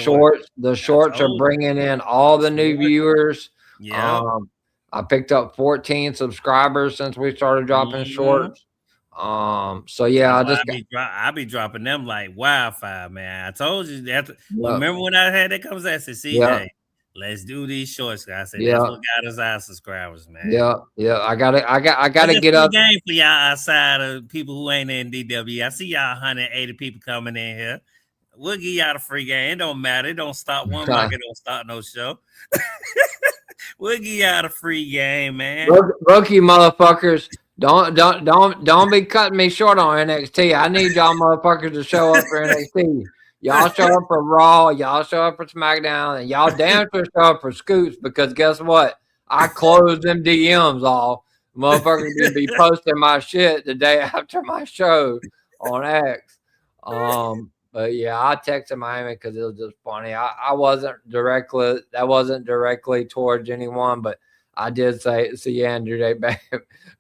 shorts are bringing in all the new viewers. Yeah. I picked up 14 subscribers since we started dropping shorts. So yeah, I be dropping them like wildfire, man. I told you that. Remember when I had that conversation? I said, CJ, let's do these shorts. I said that's what got us our subscribers, man. Yeah. I gotta get up. Game for y'all outside of people who ain't in DW. I see y'all 180 people coming in here. We'll give y'all a free game. It don't matter. It don't stop one like it don't start no show. We'll give y'all a free game, man. Rookie motherfuckers, don't be cutting me short on NXT. I need y'all motherfuckers to show up for NXT. Y'all show up for Raw, y'all show up for SmackDown, and y'all damn sure show up for Scoops, because guess what? I closed them DMs off. Motherfuckers gonna be posting my shit the day after my show on X. But yeah, I texted Miami because it was just funny. That wasn't directly towards anyone, but I did see Andrew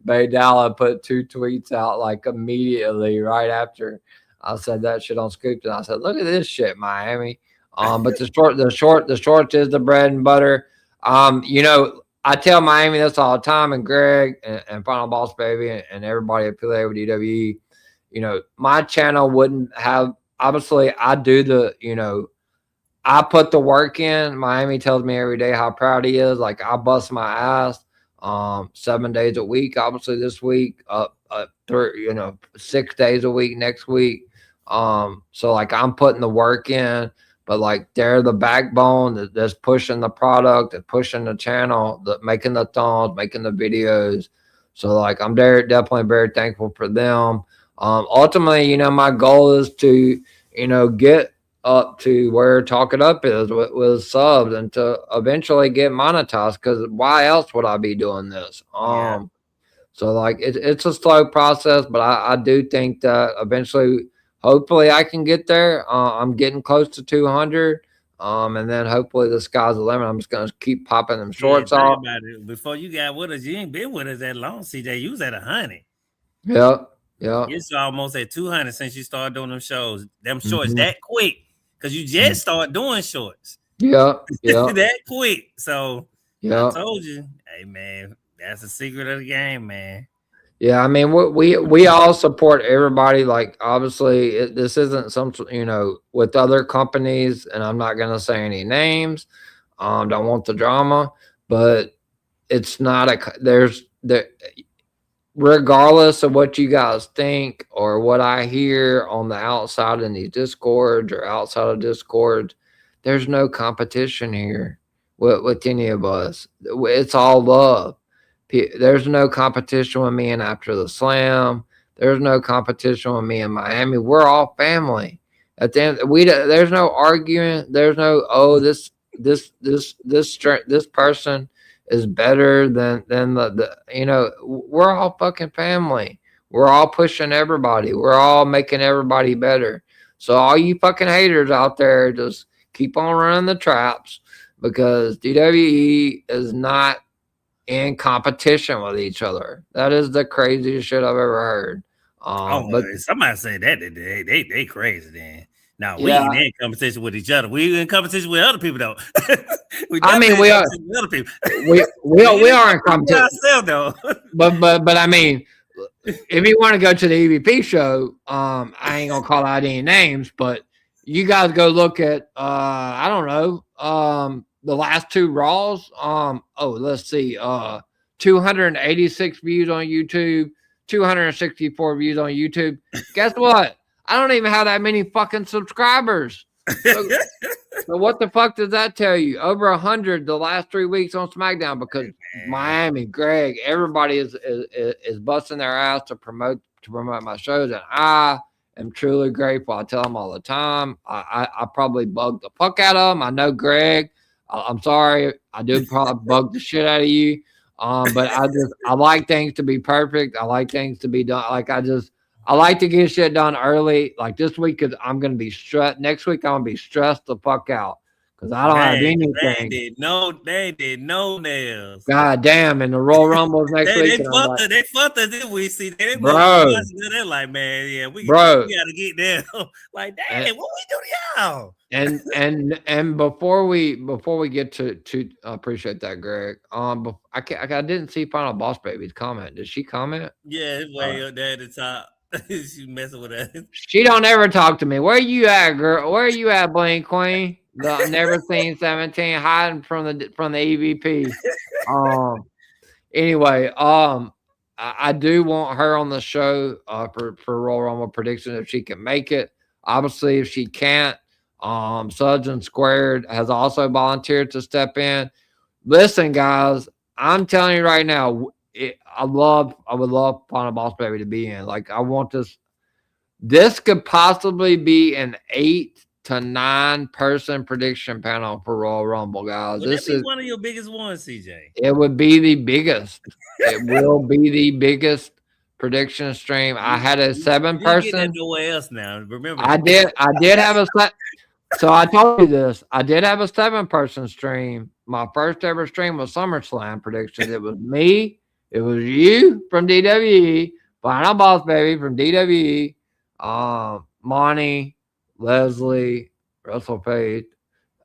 Baydala put 2 tweets out like immediately right after I said that shit on Scoops, and I said, "Look at this shit, Miami." But the shorts is the bread and butter. I tell Miami this all the time, and Greg and Final Boss Baby and everybody affiliated with DWE. My channel wouldn't have. Obviously, I do I put the work in. Miami tells me every day how proud he is. Like, I bust my ass 7 days a week. Obviously, this week, 6 days a week next week. So like, I'm putting the work in, but like, they're the backbone that's pushing the product, and pushing the channel, making the thumbs, making the videos. So like, I'm definitely very thankful for them. Ultimately, my goal is to, get up to where Talk It Up is with subs and to eventually get monetized. Because why else would I be doing this? Yeah. So like it's a slow process, but I do think that eventually, hopefully, I can get there. I'm getting close to 200, and then hopefully the sky's the limit. I'm just gonna keep popping them Yeah, shorts think off. about it. Before you got with us, you ain't been with us that long, CJ. You was at 100. Yep, yep. It's almost at 200 since you started doing them shows. Them shorts Mhm. that quick. Because you just started doing shorts. Yep, yep, That quick. So I yep. told you, hey man, that's the secret of the game, man. Yeah, I mean, we all support everybody. Like, obviously, this isn't some, with other companies, and I'm not gonna say any names. Don't want the drama, but it's not there's there. Regardless of what you guys think or what I hear on the outside in these discords or outside of discords, there's no competition here with any of us. It's all love. There's no competition with me and After the Slam. There's no competition with me in Miami. We're all family. At the end, there's no arguing. There's no this person is better than the we're all fucking family. We're all pushing everybody. We're all making everybody better. So all you fucking haters out there, just keep on running the traps because DWE is not in competition with each other. That is the craziest shit I've ever heard. But Somebody said that they crazy then. Now we yeah, ain't in competition with each other. We in competition with other people though. We I mean definitely in competition with other people. we are in competition. Ourselves though. But I mean, if you want to go to the EVP show, I ain't gonna call out any names, but you guys go look at I don't know, the last two Raws. Let's see, 286 views on YouTube, 264 views on YouTube. Guess what? I don't even have that many fucking subscribers. So, so what the fuck does that tell you? Over 100 the last 3 weeks on SmackDown because Miami, Greg, everybody is busting their ass to promote my shows, and I am truly grateful. I tell them all the time. I probably bug the fuck out of them. I know Greg. I'm sorry. I do probably bug the shit out of you. But I like things to be perfect. I like things to be done. I like to get shit done early. Like this week, cause I'm gonna be stressed. Next week, I'm gonna be stressed the fuck out because I don't have anything. They did no nails. God damn! And the Royal Rumbles next week, and I'm like, they fucked us this week. See, bro, they're like, man, yeah, we bro. gotta get them. Like, damn, what we do to y'all? And before we get to appreciate that, Greg. I didn't see Final Boss Baby's comment. Did she comment? Yeah, it's way up there at the top. She messing with us. She don't ever talk to me. Where you at, girl? Where you at, Blink Queen? The never seen 17 hiding from the EVP. Anyway, I do want her on the show for Royal Rumble prediction if she can make it. Obviously, if she can't, Suds and Squared has also volunteered to step in. Listen, guys, I'm telling you right now, I would love Final Boss Baby to be in. Like, I want this. This could possibly be an 8 to 9 person prediction panel for Royal Rumble, guys. Would This that be is one of your biggest ones, CJ? It would be the biggest. It will be the biggest prediction stream. I had a 7 person. Get that nowhere else now. Remember, I did have a. So I told you this. I did have a 7 person stream. My first ever stream was SummerSlam predictions. It was me. It was you from DWE, Final Boss Baby from DWE, Monty, Leslie, Russell Pate,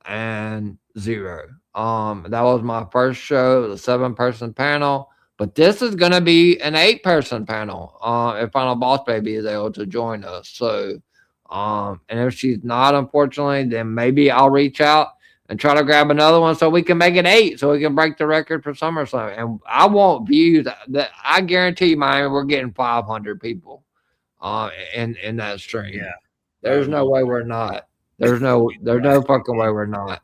and Zero. That was my first show. It was a 7 person panel. But this is gonna be an 8 person panel. If Final Boss Baby is able to join us. So and if she's not, unfortunately, then maybe I'll reach out and try to grab another one so we can make it 8, so we can break the record for SummerSlam. And I want views that I guarantee you, Miami, we're getting 500 people in that stream. Yeah. There's no way we're not. There's no fucking way we're not.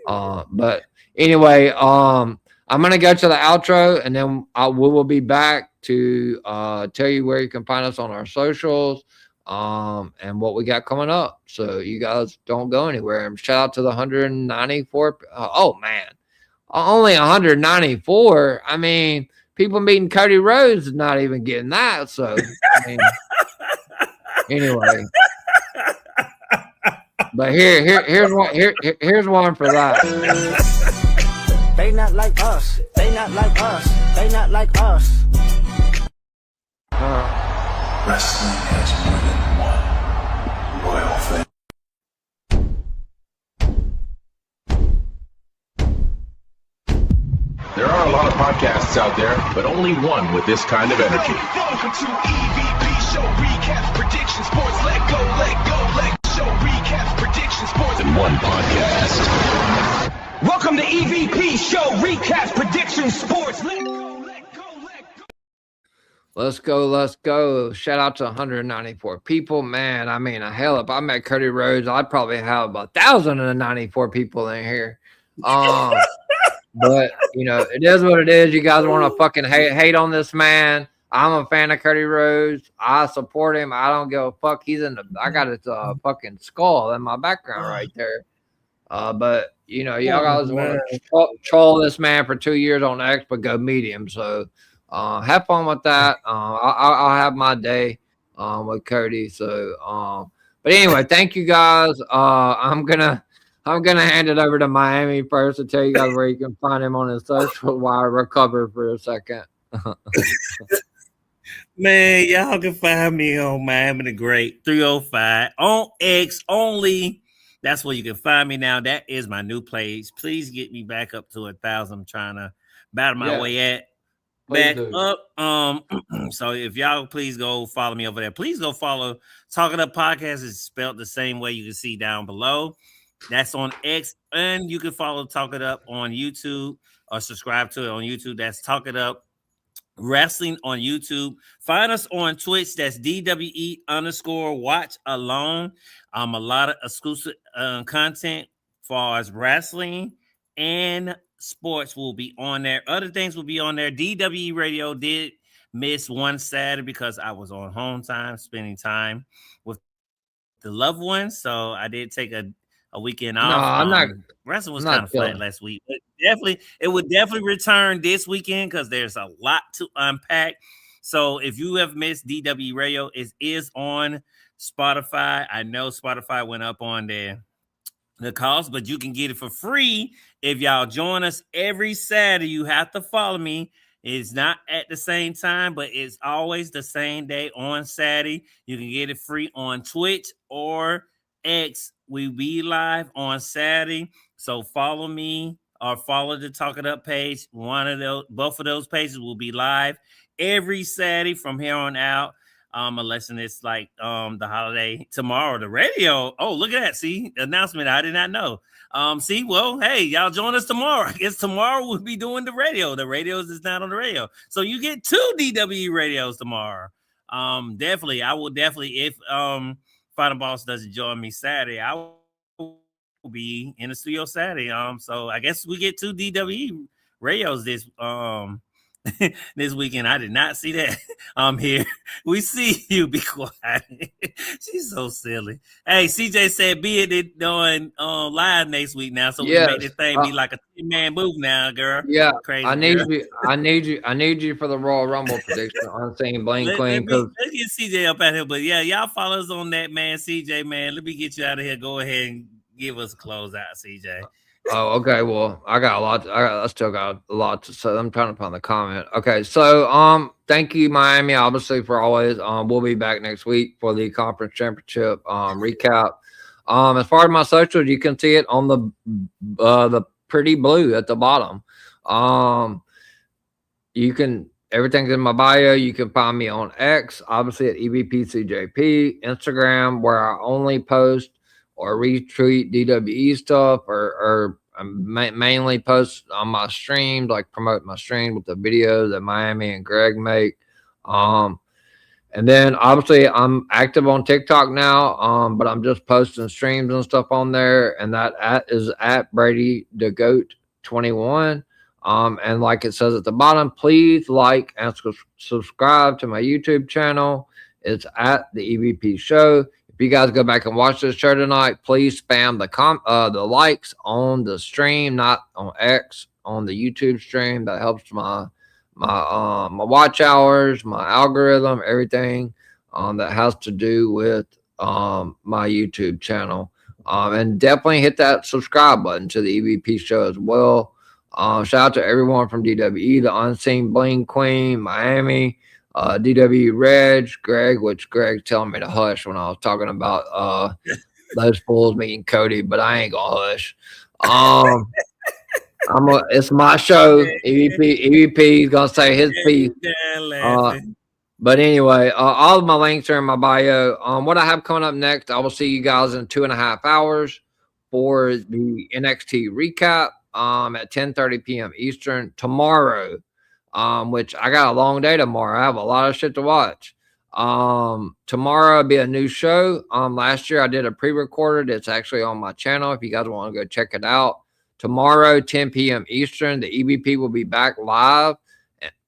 But anyway, I'm gonna go to the outro, and then we will be back to tell you where you can find us on our socials. and what we got coming up. So you guys don't go anywhere. And shout out to the 194. Oh man, only 194. I mean, people meeting Cody Rhodes is not even getting that. So I mean, anyway. But here's one for that. They not like us. They not like us. They not like us. Wrestling has more than one royal family. There are a lot of podcasts out there, but only one with this kind of energy. Welcome to EVP Show Recap Prediction Sports. Let go, Show Recap Prediction Sports. In one podcast. Welcome to EVP Show Recap Prediction Sports. Let go, Let's go. Shout out to 194 people. Man, I mean, hell, if I met Cody Rhodes, I'd probably have about 1,094 people in here. But, you know, it is what it is. You guys want to fucking hate on this man. I'm a fan of Cody Rhodes. I support him. I don't give a fuck. I got his fucking skull in my background right there. But, you know, y'all guys want to troll this man for 2 years on X, but go meet him. So have fun with that. I'll have my day with Cody. So, but anyway, thank you guys. I'm gonna hand it over to Miami first to tell you guys where you can find him on his social while I recover for a second. Man, y'all can find me on Miami the Great 305 on X only. That's where you can find me now. That is my new page. Please get me back up to 1,000. I'm trying to battle my way back up. So if y'all please go follow me over there. Please go follow Talk It Up Podcast. It's spelled the same way you can see down below. That's on X, and you can follow Talk It Up on YouTube or subscribe to it on YouTube. That's Talk It Up Wrestling on YouTube. Find us on Twitch. That's DWE_watch alone. A lot of exclusive content far as wrestling and sports will be on there. Other things will be on there. DWE Radio did miss one Saturday because I was on home time, spending time with the loved ones. So I did take a weekend off. No, I'm not. Wrestling was kind of flat last week, but it would definitely return this weekend because there's a lot to unpack. So if you have missed DW Radio, it is on Spotify. I know Spotify went up on the cost, but you can get it for free if y'all join us every Saturday. You have to follow me. It's not at the same time, but it's always the same day on Saturday. You can get it free on Twitch or X. We be live on Saturday, so follow me or follow the Talk It Up page. Both of those pages will be live every Saturday from here on out. Unless it's like the holiday tomorrow, the radio. Oh, look at that! See, announcement I did not know. See, well, hey, y'all join us tomorrow. I guess tomorrow we'll be doing the radio. The radios is not on the radio, so you get 2 DWE radios tomorrow. Definitely, I will definitely if Final Boss doesn't join me Saturday, I will be in the studio Saturday. So I guess we get 2 DWE radios this this weekend. I did not see that. Here. We see you. Be quiet. She's so silly. Hey, CJ said be it doing live next week now. So we make this thing be like a 3-man booth now, girl. Yeah. Crazy I need girl. you. I need you for the Royal Rumble prediction on saying Blaine Queen. Let's get CJ up out here. But yeah, y'all follow us on that, man. CJ, man. Let me get you out of here. Go ahead and give us a close out, CJ. Oh, okay. Well, I still got a lot to say. I'm trying to find the comment. Okay, so thank you, Miami, obviously for always. We'll be back next week for the conference championship recap. As far as my socials, you can see it on the pretty blue at the bottom. You can everything's in my bio. You can find me on X, obviously at EVPCJP, Instagram, where I only post or retweet DWE stuff, or mainly post on my streams, like promote my stream with the videos that Miami and Greg make. And then obviously I'm active on TikTok now, but I'm just posting streams and stuff on there, and that is at Brady the Goat 21. And like it says at the bottom, please like and subscribe to my YouTube channel. It's at the EVP show. If you guys go back and watch this show tonight, please spam the likes on the stream, not on X, on the YouTube stream. That helps my watch hours, my algorithm, everything that has to do with my YouTube channel. And definitely hit that subscribe button to the EVP show as well. Shout out to everyone from DWE, the Unseen Bling Queen, Miami, DWE Reg, Greg, which Greg telling me to hush when I was talking about those fools meeting Cody, but I ain't gonna hush. It's my show. EVP is gonna say his piece. But anyway, all of my links are in my bio. What I have coming up next, I will see you guys in 2.5 hours for the NXT recap at 10:30 p.m. Eastern tomorrow. Which I got a long day tomorrow. I have a lot of shit to watch. Tomorrow will be a new show. Last year I did a pre-recorded. It's actually on my channel if you guys want to go check it out. Tomorrow, 10 p.m. Eastern, the EVP will be back live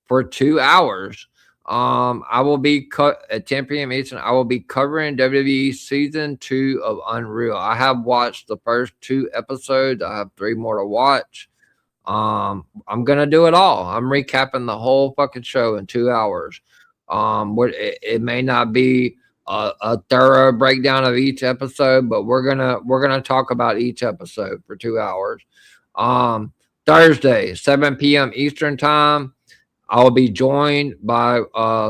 for 2 hours. I will be at 10 p.m. Eastern. I will be covering WWE Season 2 of Unreal. I have watched the first 2 episodes. I have 3 more to watch. I'm gonna do it all. I'm recapping the whole fucking show in 2 hours. It may not be a thorough breakdown of each episode, but we're gonna talk about each episode for 2 hours. Thursday, 7 p.m. Eastern time. I will be joined by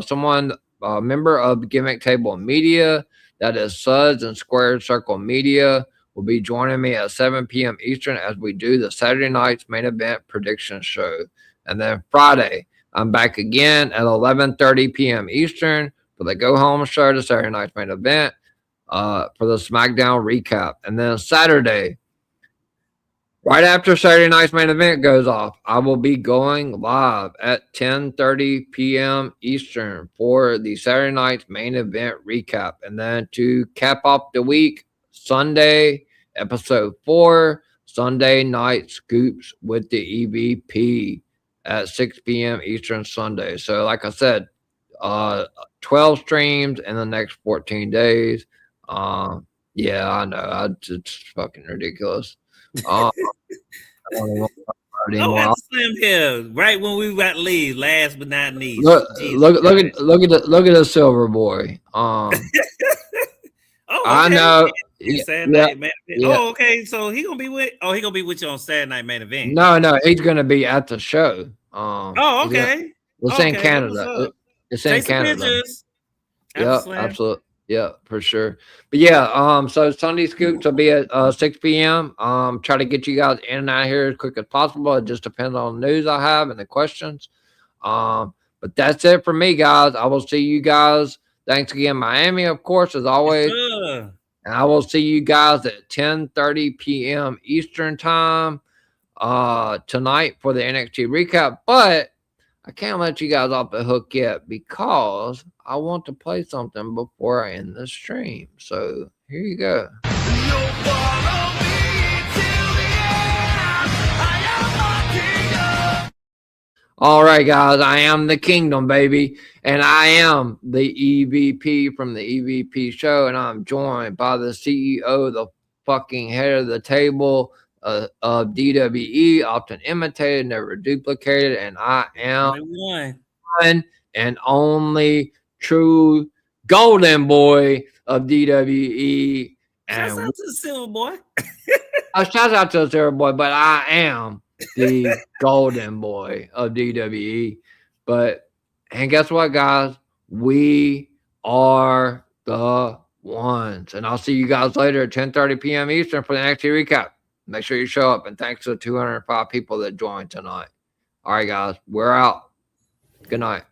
someone, a member of Gimmick Table Media, that is Suds and Squared Circle Media, will be joining me at 7 p.m. Eastern as we do the Saturday night's main event prediction show. And then Friday, I'm back again at 11:30 p.m. Eastern for the Go Home show, the Saturday night's main event, for the SmackDown recap. And then Saturday, right after Saturday night's main event goes off, I will be going live at 10:30 p.m. Eastern for the Saturday night's main event recap. And then to cap off the week, Sunday, episode 4, Sunday night scoops with the EVP at 6 p.m. Eastern Sunday. So like I said, 12 streams in the next 14 days. Yeah, I know. It's fucking ridiculous. I got Slim here right when we got to leave. Last but not least, look at the Silver Boy. Oh, okay. I know. Saturday night main event. Oh, okay. So he gonna be with you on Saturday night main event. No, he's gonna be at the show. Oh, okay. It's in Canada. It's in Canada. Yeah, absolutely. Yeah, for sure. But yeah, so Sunday Scoops will be at 6 p.m. Try to get you guys in and out of here as quick as possible. It just depends on the news I have and the questions. But that's it for me, guys. I will see you guys. Thanks again, Miami, of course, as always. Yes, and I will see you guys at 10:30 p.m. Eastern time tonight for the NXT recap. But I can't let you guys off the hook yet because I want to play something before I end the stream. So here you go. All right, guys, I am the kingdom, baby, and I am the EVP from the EVP show, and I'm joined by the CEO, the fucking head of the table of DWE, often imitated, never duplicated, and I am one and only true golden boy of DWE. Shout out to the Silver Boy. Shout out to the Silver Boy, but I am the golden boy of DWE. And guess what, guys? We are the ones. And I'll see you guys later at 10:30 p.m. Eastern for the next recap. Make sure you show up. And thanks to the 205 people that joined tonight. All right, guys. We're out. Good night.